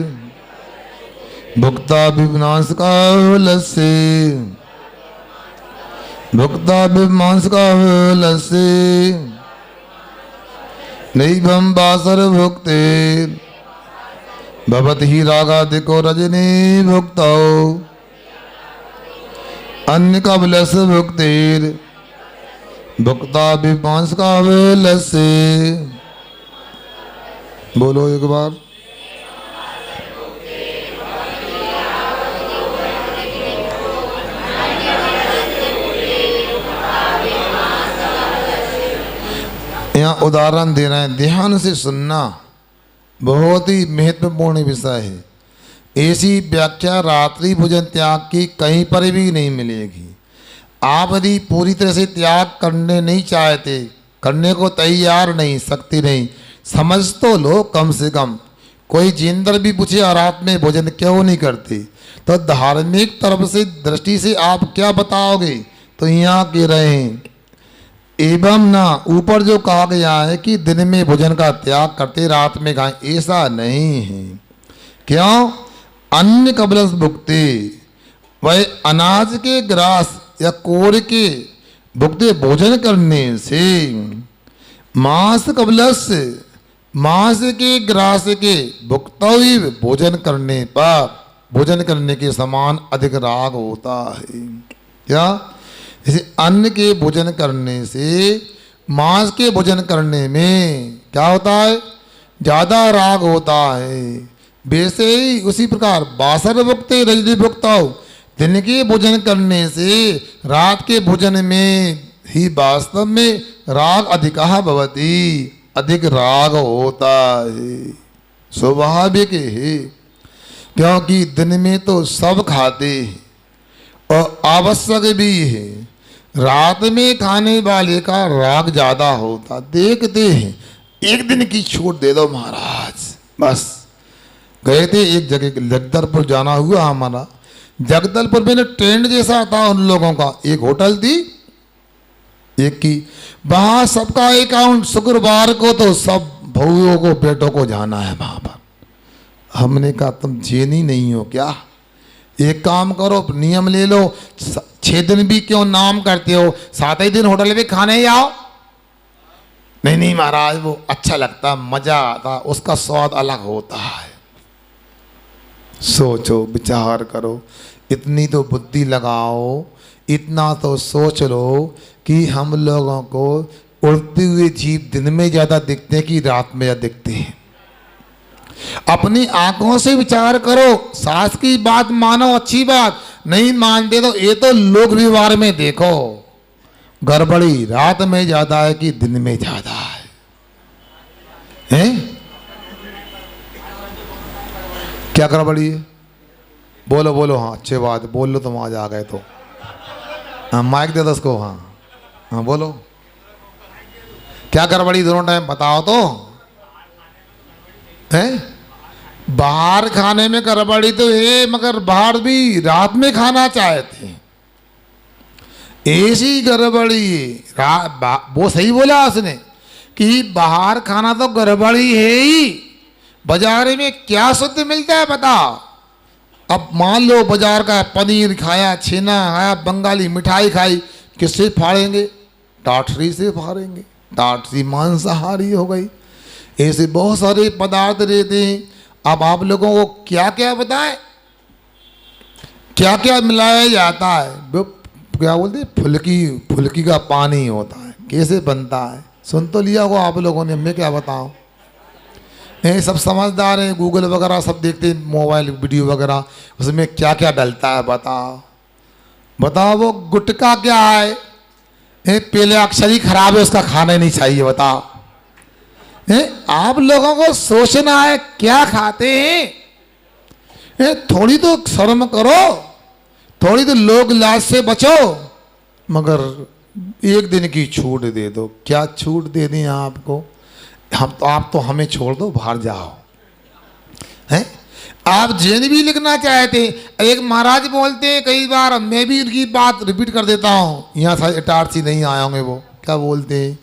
[SPEAKER 1] भुक्ता विनाश कालस्य नैवं बासर भुक्तेर भवति ही रागाधिको रजनी भुक्तौ अन्य कबलस्य भुक्तेर भुक्ता विनाश कालस्य। बोलो एक बार। यहाँ उदाहरण दे रहे हैं, ध्यान से सुनना, बहुत ही महत्वपूर्ण विषय है। ऐसी व्याख्या रात्रि भोजन त्याग की कहीं पर भी नहीं मिलेगी। आप यदि पूरी तरह से त्याग करने नहीं चाहते, करने को तैयार नहीं, शक्ति नहीं, समझ तो लो कम से कम। कोई जिंदर भी पूछे और रात में भोजन क्यों नहीं करते, तो धार्मिक तरफ से दृष्टि से आप क्या बताओगे? तो यहाँ कह रहे हैं, एवं ना, ऊपर जो कहा गया है कि दिन में भोजन का त्याग करते रात में खाएं, ऐसा नहीं है। क्यों? अन्य कबलस भुगते, वह अनाज के ग्रास या कोर के भुगते भोजन करने से, मांस कबलस, मांस के ग्रास के भुगता हुई भोजन करने पर भोजन करने के समान अधिक राग होता है। क्या? जैसे अन्न के भोजन करने से मांस के भोजन करने में क्या होता है? ज़्यादा राग होता है। वैसे ही उसी प्रकार बासर भुगते रजनी भुगता, दिन के भोजन करने से रात के भोजन में ही वास्तव में राग अधिकः भवति, अधिक राग होता है। स्वाभाविक है, क्योंकि दिन में तो सब खाते हैं और आवश्यक भी है। रात में खाने वाले का राग ज़्यादा होता। देखते हैं, एक दिन की छूट दे दो महाराज। बस गए थे एक जगह, जगदलपुर जाना हुआ हमारा। जगदलपुर में ट्रेंड जैसा था उन लोगों का। एक होटल थी एक की, वहाँ सबका अकाउंट शुक्रवार को तो सब बहुओं को बेटों को जाना है वहाँ पर। हमने कहा तुम जेनी नहीं हो क्या? एक काम करो, नियम ले लो, 6 दिन भी क्यों नाम करते हो, 7 ही दिन होटल में खाने ही आओ। नहीं नहीं महाराज, वो अच्छा लगता, मजा आता, उसका स्वाद अलग होता है। सोचो, विचार करो, इतनी तो बुद्धि लगाओ, इतना तो सोच लो कि हम लोगों को उड़ते हुए जीव दिन में ज़्यादा दिखते हैं कि रात में ज़्यादा दिखते हैं। अपनी आंखों से विचार करो। सास की बात मानो, अच्छी बात, नहीं मानते तो ये तो लोक व्यवहार में देखो, गड़बड़ी रात में ज़्यादा है कि दिन में ज़्यादा है, हैं? क्या गड़बड़ी है? बोलो बोलो। हाँ अच्छी बात, बोल लो, तुम आज आ गए तो। हाँ माइक दे दो उसको। हाँ हाँ बोलो, क्या गड़बड़ी दोनों टाइम बताओ तो। हैं? बाहर खाने में गड़बड़ी तो है, मगर बाहर भी रात में खाना चाहते हैं, ऐसी गड़बड़ी है। वो सही बोला उसने कि बाहर खाना तो गड़बड़ी है ही, बाजार में क्या शुद्ध मिलता है बताओ। अब मान लो बाजार का पनीर खाया, छेना खाया, बंगाली मिठाई खाई, किससे फाड़ेंगे? टाटरी से फाड़ेंगे। टाटरी मांसाहारी हो गई। ऐसे बहुत सारे पदार्थ रहते हैं। अब आप लोगों को क्या क्या बताएं, क्या क्या मिलाया जाता है? वो क्या बोलते हैं, फुल्की, फुल्की का पानी होता है, कैसे बनता है सुन तो लिया होगा आप लोगों ने, मैं क्या बताऊं। ये सब समझदार हैं, गूगल वगैरह सब देखते हैं, मोबाइल वीडियो वगैरह, उसमें क्या क्या डलता है बताओ। बताओ वो गुटखा क्या है? पहले अक्षर ही खराब है, उसका खाना नहीं चाहिए। बताओ, आप लोगों को सोचना है क्या खाते हैं। थोड़ी तो शर्म करो, थोड़ी तो लोग लाज से बचो। मगर एक दिन की छूट दे दो। क्या छूट दे दें आपको? आप तो हमें छोड़ दो, बाहर जाओ। हैं? आप जैन भी लिखना चाहते, एक महाराज बोलते हैं कई बार, मैं भी उनकी बात रिपीट कर देता हूँ, यहाँ सारे इटारसी नहीं आए होंगे। वो क्या बोलते हैं,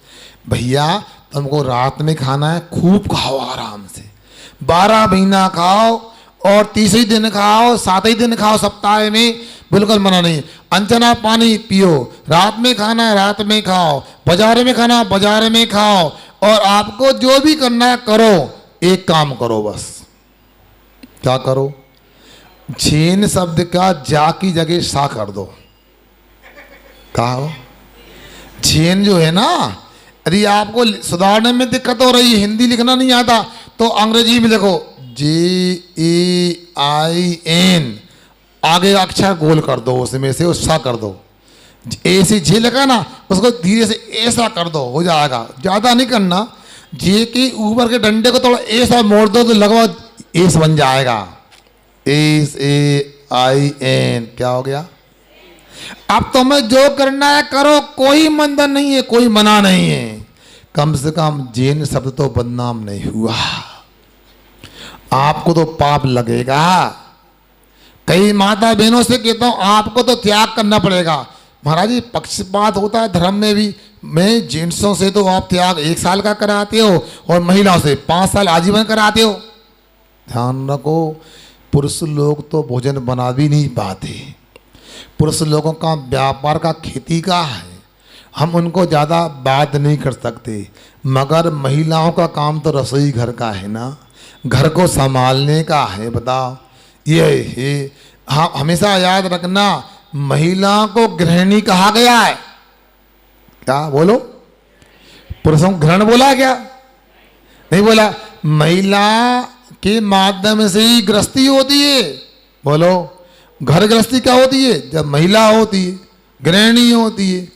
[SPEAKER 1] भैया तुमको रात में खाना है, खूब खाओ आराम से, 12 महीना खाओ और 30 दिन खाओ, 7 दिन खाओ सप्ताह में, बिल्कुल मना नहीं। अंजना पानी पियो, रात में खाना है रात में खाओ, बाजार में खाना बाजार में खाओ, और आपको जो भी करना है करो। एक काम करो बस, क्या करो? झेन शब्द का जा की जगह सा कर दो। कहा हो? झेन जो है ना, यदि आपको सुधारने में दिक्कत हो रही है, हिंदी लिखना नहीं आता, तो अंग्रेजी में लिखो JAIN, आगे अक्षर गोल कर दो, उसमें से सा कर दो। ए से झे लगा ना, उसको धीरे से ऐसा कर दो, हो जाएगा। ज़्यादा नहीं करना, जे के ऊपर के डंडे को थोड़ा ऐसा मोड़ दो तो लगभग एस बन जाएगा। SAIN क्या हो गया? अब तुम्हें जो करना है करो, कोई बंधन नहीं है, कोई मना नहीं है। कम से कम जैन शब्द तो बदनाम नहीं हुआ। आपको तो पाप लगेगा। कई माता बहनों से कहता हूं आपको तो त्याग करना पड़ेगा। महाराज जी पक्षपात होता है धर्म में भी। मैं जेंट्सों से तो आप त्याग 1 साल का कराते हो और महिलाओं से 5 साल आजीवन कराते हो। ध्यान रखो, पुरुष लोग तो भोजन बना भी नहीं पाते। पुरुष लोगों का व्यापार का खेती का है, हम उनको ज़्यादा बात नहीं कर सकते। मगर महिलाओं का काम तो रसोई घर का है ना, घर को संभालने का है। बताओ, ये हाँ हमेशा याद रखना, महिला को गृहिणी कहा गया है। क्या बोलो? पुरुषों को ग्रहण बोला क्या? नहीं बोला। महिला के माध्यम से ही गृहस्थी होती है। बोलो, घर गृहस्थी क्या होती है? जब महिला होती है, गृहिणी होती है।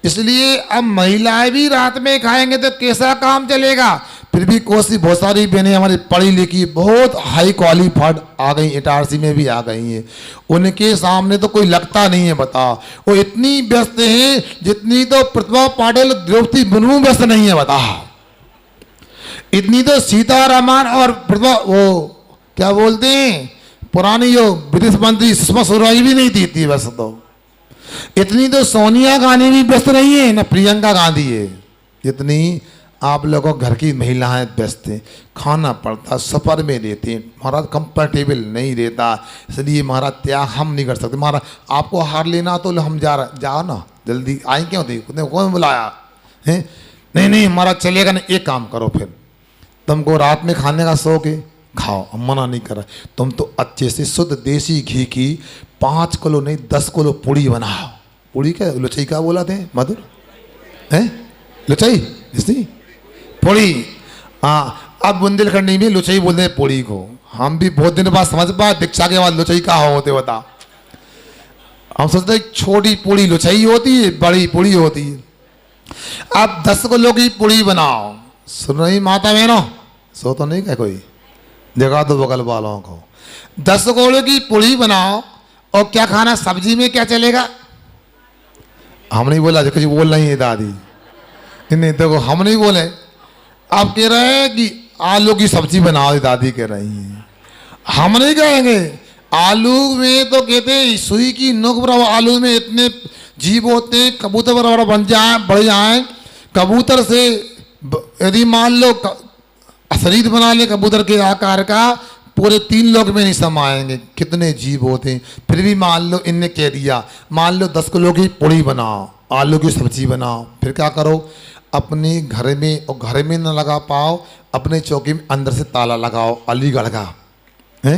[SPEAKER 1] इसलिए अब महिलाएं भी रात में खाएंगे तो कैसा काम चलेगा? फिर भी कोशिश, बहुत सारी बहनें हमारी पढ़ी लिखी बहुत हाई क्वालिफाइड आ गई, इटारसी में भी आ गई हैं, उनके सामने तो कोई लगता नहीं है। बताओ, वो इतनी व्यस्त हैं जितनी तो प्रतिभा पाटिल द्रौपदी मुर्मू व्यस्त नहीं है। बताओ, इतनी तो सीतारामन और प्रतिभा वो क्या बोलते हैं पुरानी जो विदेश मंत्री सुषमा स्वराज भी नहीं थी इतनी व्यस्त। तो इतनी तो सोनिया गांधी भी व्यस्त नहीं है, ना प्रियंका गांधी है। इतनी आप लोगों घर की महिलाएं व्यस्त हैं, खाना पड़ता, सफ़र में रहते हैं, महाराज कंफर्टेबल नहीं रहता। इसलिए महाराज त्याग हम नहीं कर सकते। महाराज आपको हार लेना तो हम जाओ ना, जल्दी आए क्यों थे? कौन बुलाया है? नहीं नहीं महाराज चलेगा नहीं। एक काम करो, फिर तुमको रात में खाने का शौक है, खाओ, हम मना नहीं कर रहे। तुम तो अच्छे से शुद्ध देसी घी की 5 किलो नहीं 10 किलो पूड़ी बनाओ। पूड़ी क्या लुचई क्या बोला थे मधुर है? लुचई इसकी पूड़ी। हाँ, अब बुंदेलखंडी में लुचई बोलते हैं पूड़ी को। हम भी बहुत दिन बाद समझ पाए दीक्षा के बाद लुचई क्या होते बता। हम सोचते हैं छोटी पूड़ी लुचई होती है, बड़ी पूड़ी होती है। अब 10 किलो की पूड़ी बनाओ। सुन रही माता बहनों? सो तो नहीं क्या कोई? जगा दो बगल वालों को। 10 किलो की पूड़ी बनाओ और क्या खाना? सब्जी में क्या चलेगा? हम नहीं बोला, कुछ बोल रही है दादी। नहीं देखो, हम नहीं बोले। आप कह रहे हैं कि आलू की सब्जी बनाओ, दादी कह रही हैं। हम नहीं कहेंगे। आलू में तो कहते हैं सुई की नोक बराबर आलू में इतने जीव होते हैं, कबूतर बराबर बन जाए, बढ़ जाए। कबूतर से यदि मान लो शरीर बना ले कबूतर के आकार का, पूरे 3 लोग में नहीं समाएंगे। कितने जीव होते हैं। फिर भी मान लो इनने कह दिया, मान लो 10 किलो की पूड़ी बनाओ, आलू की सब्जी बनाओ। फिर क्या करो? अपने घर में, और घर में न लगा पाओ, अपने चौकी में अंदर से ताला लगाओ, अलीगढ़ का है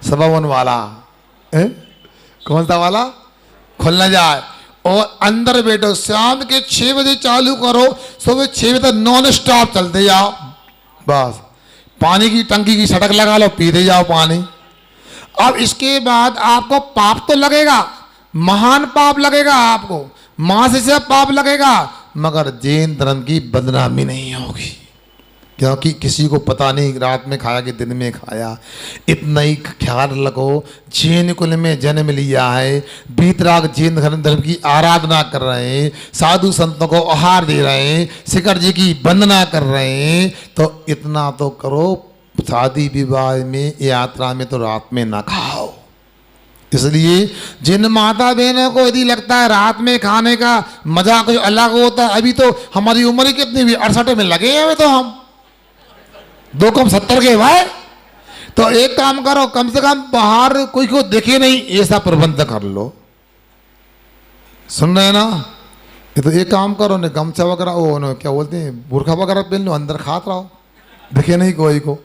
[SPEAKER 1] 57 वाला है, कौन सा वाला? खुल न जाए। और अंदर बैठो, शाम के 6 बजे चालू करो, सुबह 6 बजे तक नॉन स्टॉप चलते जाओ। बस पानी की टंकी की सड़क लगा लो, पीते जाओ पानी। अब इसके बाद आपको पाप तो लगेगा, महान पाप लगेगा आपको, मां से पाप लगेगा, मगर जैन धर्म की बदनामी नहीं होगी। क्योंकि किसी को पता नहीं रात में खाया कि दिन में खाया। इतना ही ख्याल रखो, जैन कुल में जन्म लिया है, बीतराग जैन धर्म की आराधना कर रहे हैं, साधु संतों को आहार दे रहे हैं, शिखर जी की वंदना कर रहे हैं, तो इतना तो करो, शादी विवाह में यात्रा में तो रात में ना खाओ। इसलिए जिन माता बहनों को यदि लगता है रात में खाने का मजा कुछ अलग होता है, अभी तो हमारी उम्र कितनी भी 68 में लगे हैं तो हम 2 कम 70 के भाई। तो एक काम करो, कम से कम बाहर कोई को देखे नहीं ऐसा प्रबंध कर लो। सुन रहे हैं ना? ये तो एक काम करो, ने गमछा वगैरह वो क्या बोलते हैं बुरखा वगैरह पहन लो, अंदर खात रहो, देखे नहीं कोई को।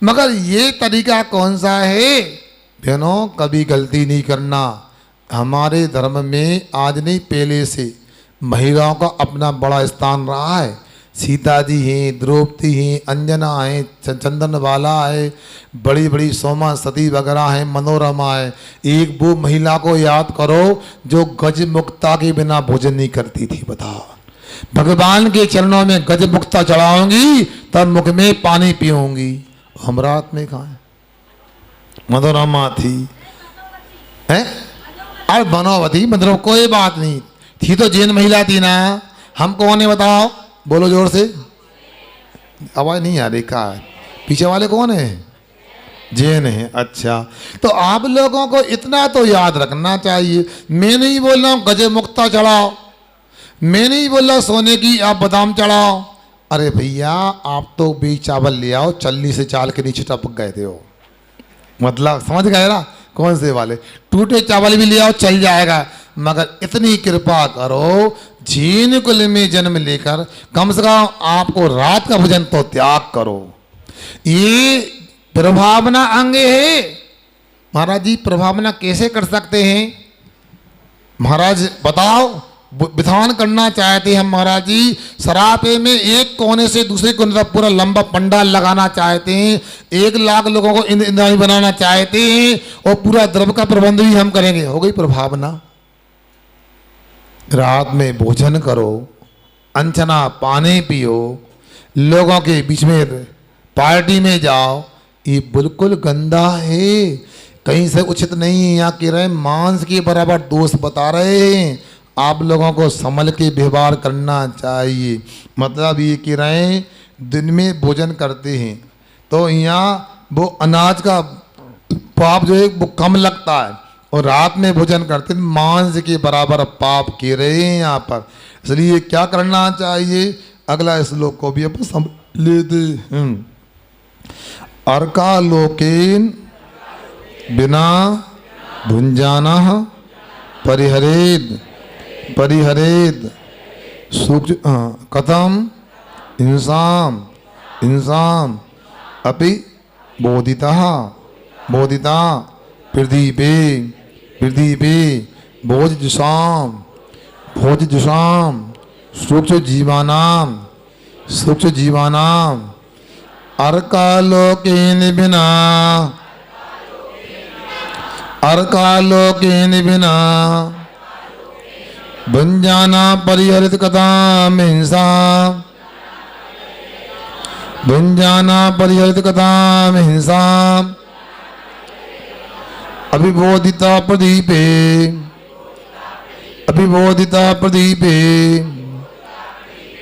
[SPEAKER 1] मगर ये तरीका कौन सा है बहनों? कभी गलती नहीं करना। हमारे धर्म में आज नहीं पहले से महिलाओं का अपना बड़ा स्थान रहा है। सीता जी हैं, द्रौपदी हैं, अंजना हैं, चंदन बाला है, बड़ी बड़ी सोमा सती वगैरह हैं, मनोरमा है। एक वो महिला को याद करो जो गज मुक्ता के बिना भोजन नहीं करती थी। बताओ, भगवान के चरणों में गज मुक्ता चढ़ाऊंगी तब मुख में पानी पीऊंगी। हम रात में खाएं, मनोरमा थी है, अरे बनोवती मतलब कोई बात नहीं थी, तो जैन महिला थी ना। हम कौन है बताओ, बोलो जोर से, आवाज नहीं आ रही। कहा पीछे वाले कौन है? जैन है। अच्छा, तो आप लोगों को इतना तो याद रखना चाहिए। मैं नहीं बोल रहा हूँ गज मुक्ता चढ़ाओ, मैं नहीं बोल रहा सोने की आप बादाम चढ़ाओ। अरे भैया आप तो बीज चावल ले आओ, चल्ली से चाल के नीचे टपक गए थे वो, मतलब समझ गए ना कौन से वाले। टूटे चावल भी ले आओ चल जाएगा, मगर इतनी कृपा करो जैन कुल में जन्म लेकर कम से कम आपको रात का भोजन तो त्याग करो। ये प्रभावना अंग है। महाराज जी प्रभावना कैसे कर सकते हैं? महाराज बताओ, विधान करना चाहते हैं महाराज जी। सरापे में एक कोने से दूसरे कोने तक पूरा लंबा पंडाल लगाना चाहते हैं, 1 लाख लोगों को इंद्राणी बनाना चाहते हैं, और पूरा द्रव्य का प्रबंध भी हम करेंगे। हो गई प्रभावना। रात में भोजन करो, अंचना पानी पियो, लोगों के बीच में पार्टी में जाओ, ये बिल्कुल गंदा है, कहीं से उचित नहीं है। यहाँ कह रहे मांस के बराबर दोष बता रहे हैं, आप लोगों को संभल के व्यवहार करना चाहिए। मतलब ये कह रहे हैं दिन में भोजन करते हैं तो यहाँ वो अनाज का पाप जो है वो कम लगता है, और रात में भोजन करते हैं मांस के बराबर पाप कह रहे हैं यहाँ पर। इसलिए क्या करना चाहिए, अगला श्लोक को भी अपन समझ लेते हैं। अर्का लोकेन बिना भुंजाना परिहरेद परिहरेद सूक्ष्म कथम इंसाम इंसाम अपि बोधिता बोधिता प्रदीपे प्रदीपे भोजजुषाम भोजजुषाम सूक्ष्म जीवानाम सूक्ष्म जीवानाम अर्कालोकेन बिना अर्कालोकेन बिना भुंजाना परिहरित कथाम हिंसा भुंजाना परिहरित कथाम हिंसा अभिबोधिता प्रदीपे अभिबोधिता प्रदीपे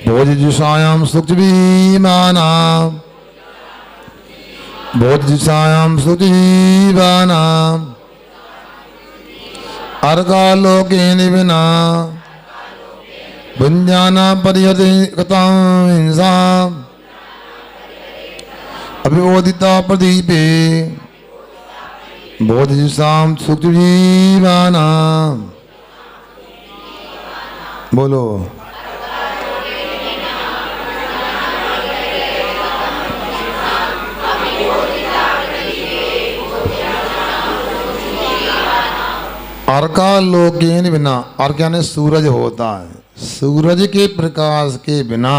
[SPEAKER 1] भोजजुषायां सूक्ष्मजीवानां भोजजुषायां सूक्ष्मजीवानां अर्कालोकेन बिना भुंजाना परिहरित कथाम हिंसा अभिबोधिता प्रदीपे बोधजुषाम सूक्ष्मजीवानां। बोलो अर्कालोकेन बिना, अर्क यानी सूरज होता है, सूरज के प्रकाश के बिना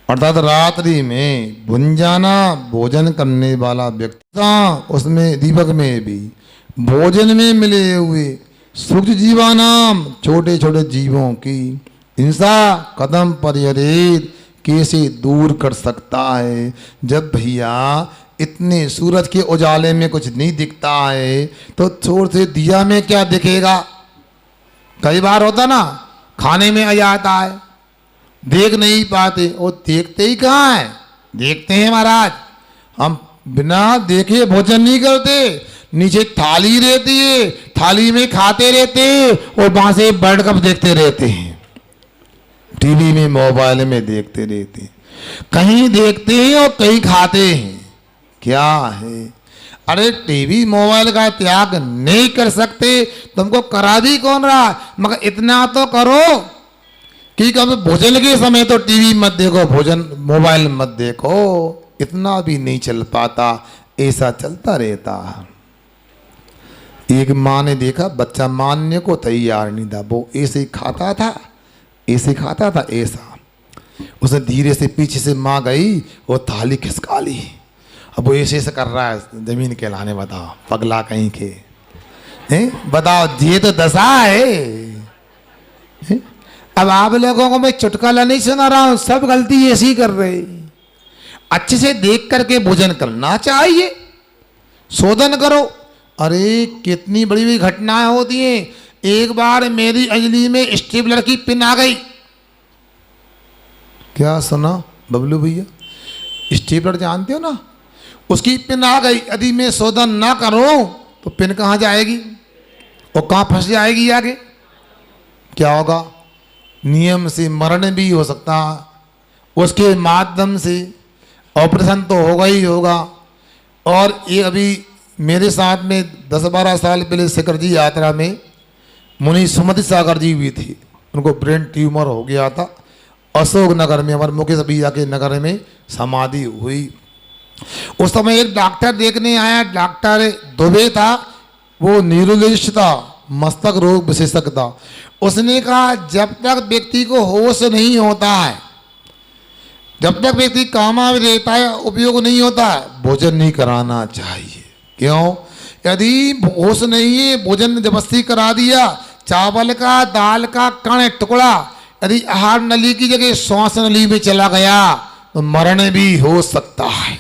[SPEAKER 1] अर्थात रात्रि में भुंजाना भोजन करने वाला व्यक्ति, उसमें दीपक में भी भोजन में मिले हुए सूक्ष्म जीवानाम छोटे छोटे जीवों की हिंसा कदम परिहरेत कैसे दूर कर सकता है। जब भैया इतने सूरज के उजाले में कुछ नहीं दिखता है तो छोर से दिया में क्या दिखेगा। कई बार होता ना, खाने में आ जाता है, देख नहीं पाते, और देखते ही कहाँ है, देखते हैं महाराज। हम बिना देखे भोजन नहीं करते, नीचे थाली रहती है, थाली में खाते रहते हैं और वहां से वर्ल्ड कप देखते रहते हैं, टीवी में मोबाइल में देखते रहते हैं, कहीं देखते हैं और कहीं खाते हैं। क्या है, अरे टीवी मोबाइल का त्याग नहीं कर सकते, तुमको करा भी कौन रहा, मगर इतना तो करो कि कब भोजन के समय तो टीवी मत देखो, भोजन मोबाइल मत देखो। इतना भी नहीं चल पाता, ऐसा चलता रहता। एक माँ ने देखा बच्चा मानने को तैयार नहीं था, वो ऐसे खाता था, ऐसे खाता था, ऐसा। उसने धीरे से पीछे से माँ गई, वो थाली खिसका ली। अब वो ऐसे कर रहा है जमीन के लाने, बताओ पगला कहीं के हैं, बताओ ये तो दशा है। अब आप लोगों को मैं चुटकुला नहीं सुना रहा हूं, सब गलती ऐसी कर रहे। अच्छे से देख करके भोजन करना चाहिए, शोधन करो। अरे कितनी बड़ी बड़ी घटनाएं होती हैं। एक बार मेरी अंजलि में स्टेपलर की पिन आ गई। क्या सुना बबलू भैया? स्टेपलर जानते हो ना, उसकी पिन आ गई। यदि मैं शोधन ना करूं तो पिन कहाँ जाएगी और कहाँ फंस जाएगी आगे? क्या होगा? नियम से मरण भी हो सकता है, उसके माध्यम से ऑपरेशन तो होगा ही होगा। और ये अभी मेरे साथ में 10-12 साल पहले शिखर जी यात्रा में मुनि सुमति सागर जी हुई थी, उनको ब्रेन ट्यूमर हो गया था। अशोक नगर में, हमारे मुकेश भैया के नगर में समाधि हुई। उस समय एक डॉक्टर देखने आया, डॉक्टर दुबे था, वो न्यूरोलॉजिस्ट था, मस्तक रोग विशेषज्ञ था। उसने कहा जब तक व्यक्ति को होश नहीं होता है, जब तक व्यक्ति कामा में रहता है, उपयोग नहीं होता है, भोजन नहीं कराना चाहिए। क्यों? यदि होश नहीं है, भोजन जबरदस्ती करा दिया, चावल का दाल का कण टुकड़ा यदि आहार नली की जगह श्वास नली में चला गया तो मरण भी हो सकता है।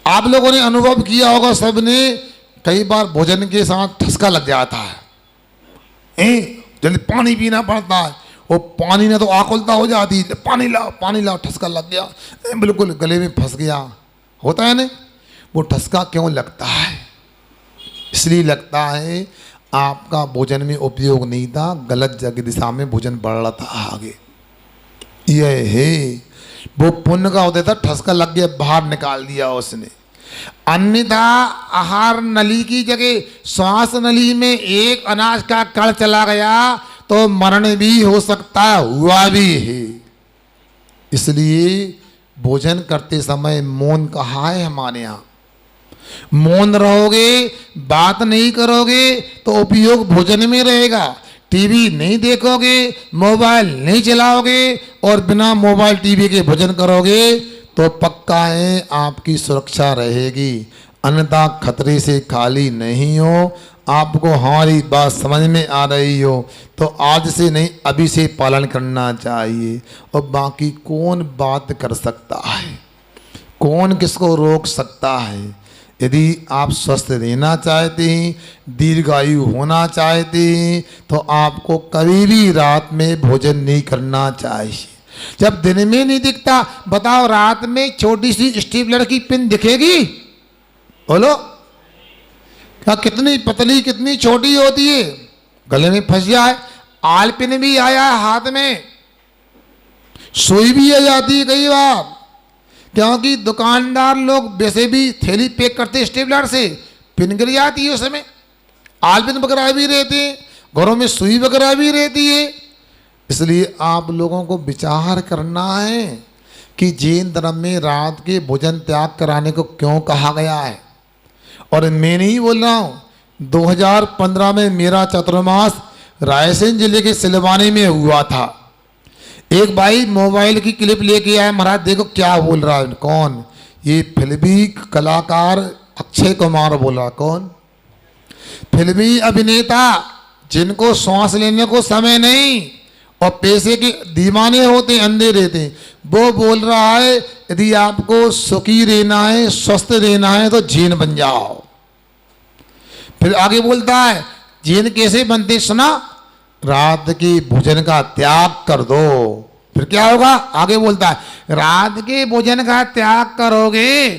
[SPEAKER 1] आप लोगों ने अनुभव किया होगा सबने, कई बार भोजन के साथ ठसका लग जाता है, जल्दी पानी पीना पड़ता है, वो पानी ने तो आकुलता हो जाती है, पानी लाओ, ठसका लग गया, बिल्कुल गले में फंस गया, होता है ना। वो ठसका क्यों लगता है? इसलिए लगता है आपका भोजन में उपयोग नहीं था, गलत जगह दिशा में भोजन बढ़ रहा था आगे। यह है वो पुण्य का होता था, ठसका लग गया, बाहर निकाल दिया उसने। अन्यथा आहार नली की जगह श्वास नली में एक अनाज का कण चला गया तो मरण भी हो सकता, हुआ भी है। इसलिए भोजन करते समय मौन कहा है हमारे यहाँ। मौन रहोगे, बात नहीं करोगे तो उपयोग भोजन में रहेगा। टीवी नहीं देखोगे, मोबाइल नहीं चलाओगे और बिना मोबाइल टीवी के भोजन करोगे तो पक्का है आपकी सुरक्षा रहेगी, अन्यथा खतरे से खाली नहीं हो। आपको हमारी बात समझ में आ रही हो तो आज से नहीं, अभी से पालन करना चाहिए। और बाकी कौन बात कर सकता है, कौन किसको रोक सकता है? यदि आप स्वस्थ रहना चाहते हैं, दीर्घायु होना चाहते हैं, तो आपको कभी भी रात में भोजन नहीं करना चाहिए। जब दिन में नहीं दिखता, बताओ रात में छोटी सी स्टेपलर की पिन दिखेगी? बोलो, क्या कितनी पतली कितनी छोटी होती है, गले में फंस जाए। आल पिन भी आया हाथ में, सुई भी आ जाती है कई बार, क्योंकि दुकानदार लोग वैसे भी थैली पैक करते स्टेपलर से, पिन गिर जाती है उसमें। आल पिन वगैरह भी रहते हैं, घरों में सुई वगैरह भी रहती है। इसलिए आप लोगों को विचार करना है कि जैन धर्म में रात के भोजन त्याग कराने को क्यों कहा गया है। और मैं नहीं बोल रहा हूँ, 2015 में मेरा चतुर्मास रायसेन जिले के सिलवानी में हुआ था। एक भाई मोबाइल की क्लिप लेके आया, महाराज देखो क्या बोल रहा है। कौन? ये फिल्मी कलाकार अक्षय कुमार बोला। कौन? फिल्मी अभिनेता जिनको सांस लेने को समय नहीं और पैसे के दीवाने होते, अंधे रहते हैं, वो बोल रहा है यदि आपको सुखी रहना है, स्वस्थ रहना है तो जैन बन जाओ। फिर आगे बोलता है जैन कैसे बनते, सुना? रात के भोजन का त्याग कर दो। फिर क्या होगा? आगे बोलता है रात के भोजन का त्याग करोगे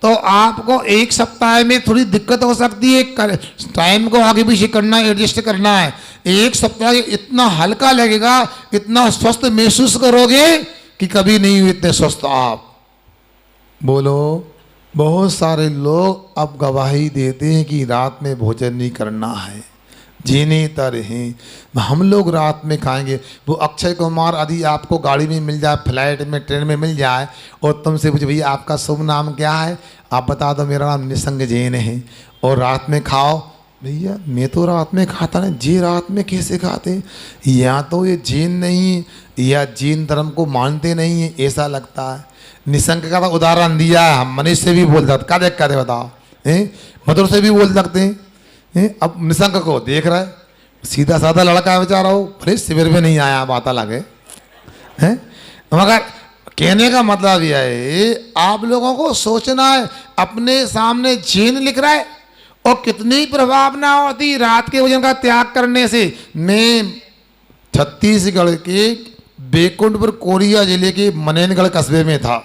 [SPEAKER 1] तो आपको एक सप्ताह में थोड़ी दिक्कत हो सकती है, टाइम को आगे पीछे करना है, एडजस्ट करना है। एक सप्ताह इतना हल्का लगेगा, इतना स्वस्थ महसूस करोगे कि कभी नहीं हुए इतने स्वस्थ आप। बोलो, बहुत सारे लोग अब गवाही देते हैं कि रात में भोजन नहीं करना है, जीने तरह हम लोग रात में खाएंगे। वो अक्षय कुमार यदि आपको गाड़ी में मिल जाए, फ्लाइट में, ट्रेन में मिल जाए और तुमसे पूछे भैया आपका शुभ नाम क्या है, आप बता दो मेरा नाम निसंग जैन है और रात में खाओ, भैया मैं तो रात में खाता नहीं, जी रात में कैसे खाते? या तो ये जैन नहीं या जैन धर्म को मानते नहीं है, ऐसा लगता है। निशंक का तो उदाहरण दिया है, हम मनीष से भी बोल सकते, क्या देख कर बताओ, मधुर से भी बोल सकते हैं। अब निशंक को देख रहा है, सीधा साधा लड़का है बेचारा, हो भले शिविर में नहीं आया, बात लगे हैं। मगर कहने का मतलब यह है, आप लोगों को सोचना है, अपने सामने जैन लिख रहा है और कितनी प्रभावना होती रात के भोजन का त्याग करने से। मैं छत्तीसगढ़ के बैकुंठपुर कोरिया जिले के मनेनगढ़ कस्बे में था।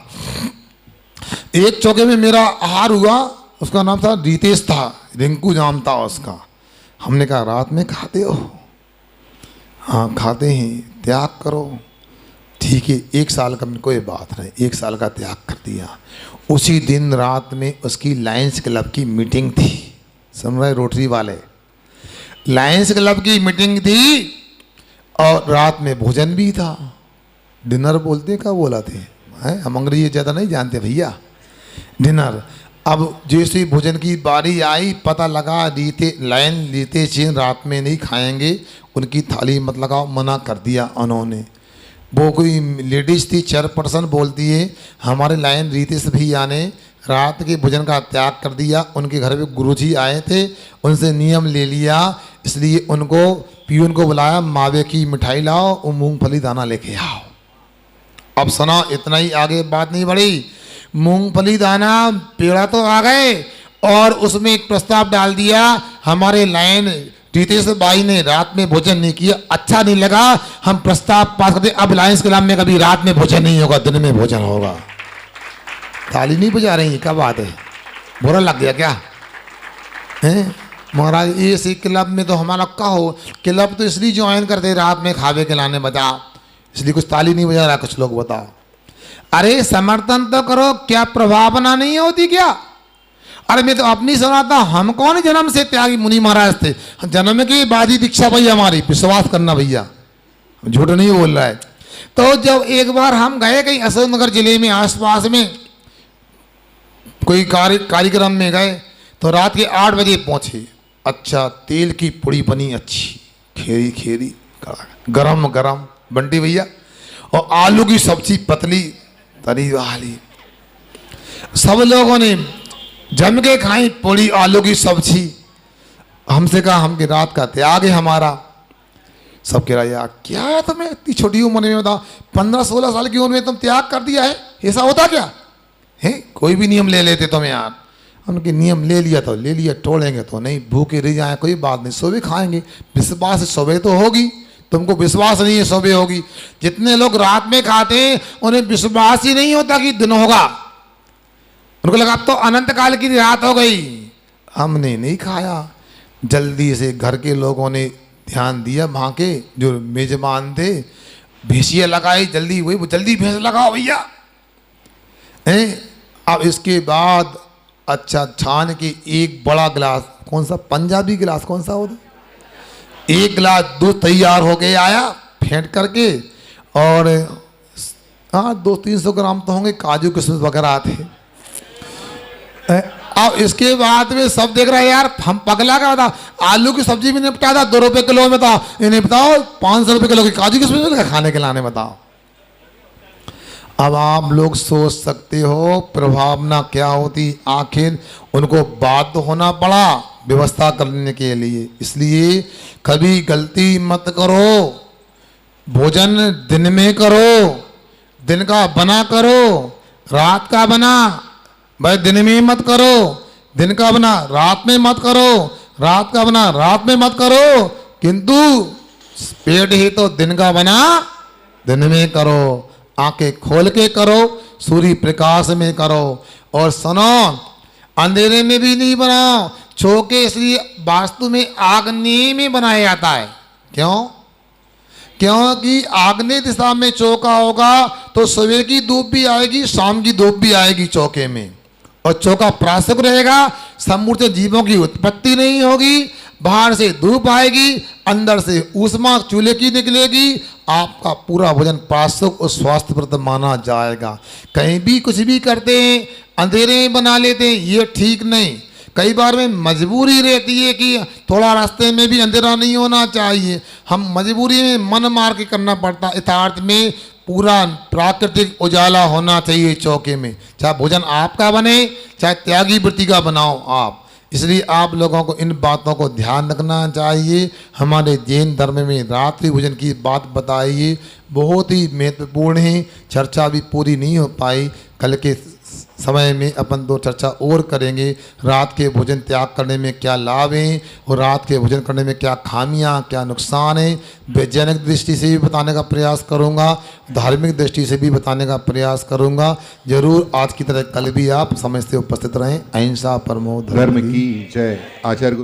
[SPEAKER 1] एक चौके में मेरा आहार हुआ, उसका नाम था रितेश था, रिंकू नाम था उसका। हमने कहा रात में खाते हो? हाँ खाते हैं, त्याग करो। ठीक है, 1 साल का, कोई बात नहीं, 1 साल का त्याग कर दिया। उसी दिन रात में उसकी लायंस क्लब की मीटिंग थी, सुन रहे रोटरी वाले, लायंस क्लब की मीटिंग थी और रात में भोजन भी था। डिनर बोलते क्या बोला थे, हैं हम अंग्रेजी ज़्यादा नहीं जानते भैया, डिनर। अब जैसे भोजन की बारी आई, पता लगा रीते चीन रात में नहीं खाएंगे, उनकी थाली मत लगाओ, मना कर दिया उन्होंने। वो कोई लेडीज थी, चेयरपर्सन बोलती है, हमारे लायन रीतेश भैया ने रात के भोजन का त्याग कर दिया। उनके घर में गुरुजी आए थे, उनसे नियम ले लिया, इसलिए उनको पियून को बुलाया, मावे की मिठाई लाओ और मूंगफली दाना लेके आओ। अब सुना, इतना ही, आगे बात नहीं बढ़ी। मूंगफली दाना पेड़ा तो आ गए और उसमें एक प्रस्ताव डाल दिया, हमारे लायन रितेश भाई ने रात में भोजन नहीं किया, अच्छा नहीं लगा, हम प्रस्ताव पास करते, अब लायंस क्लब में कभी रात में भोजन नहीं होगा, दिन में भोजन होगा। ताली नहीं बजा रही, क्या बात है, बुरा लग गया क्या हैं महाराज? इसी क्लब में तो हमारा क्या हो, क्लब तो इसलिए ज्वाइन करते रात में खावे खिलाने, बताओ, इसलिए कुछ ताली नहीं बजा रहा कुछ लोग, बताओ। अरे समर्थन तो करो, क्या प्रभावना नहीं होती क्या? अरे मैं तो अपनी सुनाता, हम कौन जन्म से त्यागी मुनि महाराज थे, जन्म की बाद ही दीक्षा भाई हमारी, विश्वास करना भैया, झूठ नहीं बोल रहा है। तो जब एक बार हम गए कहीं अशोकनगर जिले में आसपास में कोई कार्यक्रम में गए, तो रात के 8 बजे पहुंचे। अच्छा, तेल की पुड़ी बनी अच्छी, खेरी खेरी गरम गरम बंटी भैया, और आलू की सब्जी पतली तरी वाली, सब लोगों ने जम के खाई पूरी आलू की सब्जी। हमसे कहा हम की रात का त्याग है हमारा। सब कह रहा यार क्या है तुम्हें, इतनी छोटी उम्र में, बताओ 15-16 साल की उम्र में तुम त्याग कर दिया है, ऐसा होता क्या है? कोई भी नियम ले लेते तुम यार। उनके नियम ले लिया तो ले लिया, तोड़ेंगे तो नहीं, भूखे रह जाए कोई बात नहीं, सुबह खाएंगे, विश्वास सुबह तो होगी, तुमको विश्वास नहीं है सुबह होगी। जितने लोग रात में खाते हैं उन्हें विश्वास ही नहीं होता कि दिन होगा, उनको लगा अब तो अनंत काल की रात हो गई। हमने नहीं खाया, जल्दी से घर के लोगों ने ध्यान दिया, वहाँ के जो मेजबान थे, भैंसिया लगाई जल्दी, वही जल्दी भैंस लगाओ भैया। अब इसके बाद अच्छा छान के एक बड़ा गिलास, कौन सा पंजाबी गिलास कौन सा होता, 1 गिलास दूध तैयार हो गया आया, फेंट करके, और हाँ 200-300 ग्राम तो होंगे काजू किशमिश वगैरह आते। अब इसके बाद में सब देख रहा है यार हम पगला का बता, आलू की सब्जी भी निपटा था 2 रुपये किलो में, बताओ इन्हें बताओ 500 रुपये किलो की काजू किशमिश खाने के लाने, बताओ। अब आप लोग सोच सकते हो प्रभावना क्या होती, आखिर उनको बाध्य होना पड़ा व्यवस्था करने के लिए। इसलिए कभी गलती मत करो, भोजन दिन में करो, दिन का बना करो, रात का बना, भाई दिन में मत करो, दिन का बना रात में मत करो, रात का बना रात में मत करो, किंतु पेट ही तो दिन का बना दिन में करो, आंखें खोल के करो, सूर्य प्रकाश में करो। और सुनो, अंधेरे में भी नहीं बनाओ, चौके इसलिए वास्तु में आग्नेय में बनाया जाता है। क्यों? क्योंकि आग्नेय दिशा में चौका होगा तो सुबह की धूप भी आएगी, शाम की धूप भी आएगी चौके में, और चौका प्रासुक रहेगा, समूर्त जीवों की उत्पत्ति नहीं होगी, बाहर से धूप आएगी, अंदर से ऊष्मा चूल्हे की निकलेगी, आपका पूरा भोजन प्रासुक और स्वास्थ्यप्रद माना जाएगा। कहीं भी कुछ भी करते हैं अंधेरे में बना लेते हैं, ये ठीक नहीं। कई बार में मजबूरी रहती है कि थोड़ा रास्ते में भी अंधेरा नहीं होना चाहिए, हम मजबूरी में मन मार के करना पड़ता। यथार्थ में पूरा प्राकृतिक उजाला होना चाहिए चौके में, चाहे भोजन आपका बने चाहे त्यागी वृत्ति का बनाओ आप। इसलिए आप लोगों को इन बातों को ध्यान रखना चाहिए। हमारे जैन धर्म में रात्रि भोजन की बात बताइए, बहुत ही महत्वपूर्ण है। चर्चा भी पूरी नहीं हो पाई, कल के समय में अपन दो चर्चा और करेंगे। रात के भोजन त्याग करने में क्या लाभ हैं और रात के भोजन करने में क्या खामियां क्या नुकसान है, वैज्ञानिक दृष्टि से भी बताने का प्रयास करूंगा, धार्मिक दृष्टि से भी बताने का प्रयास करूंगा। जरूर आज की तरह कल भी आप समय से उपस्थित रहें। अहिंसा परमो धर्म
[SPEAKER 2] की जय। आचार्य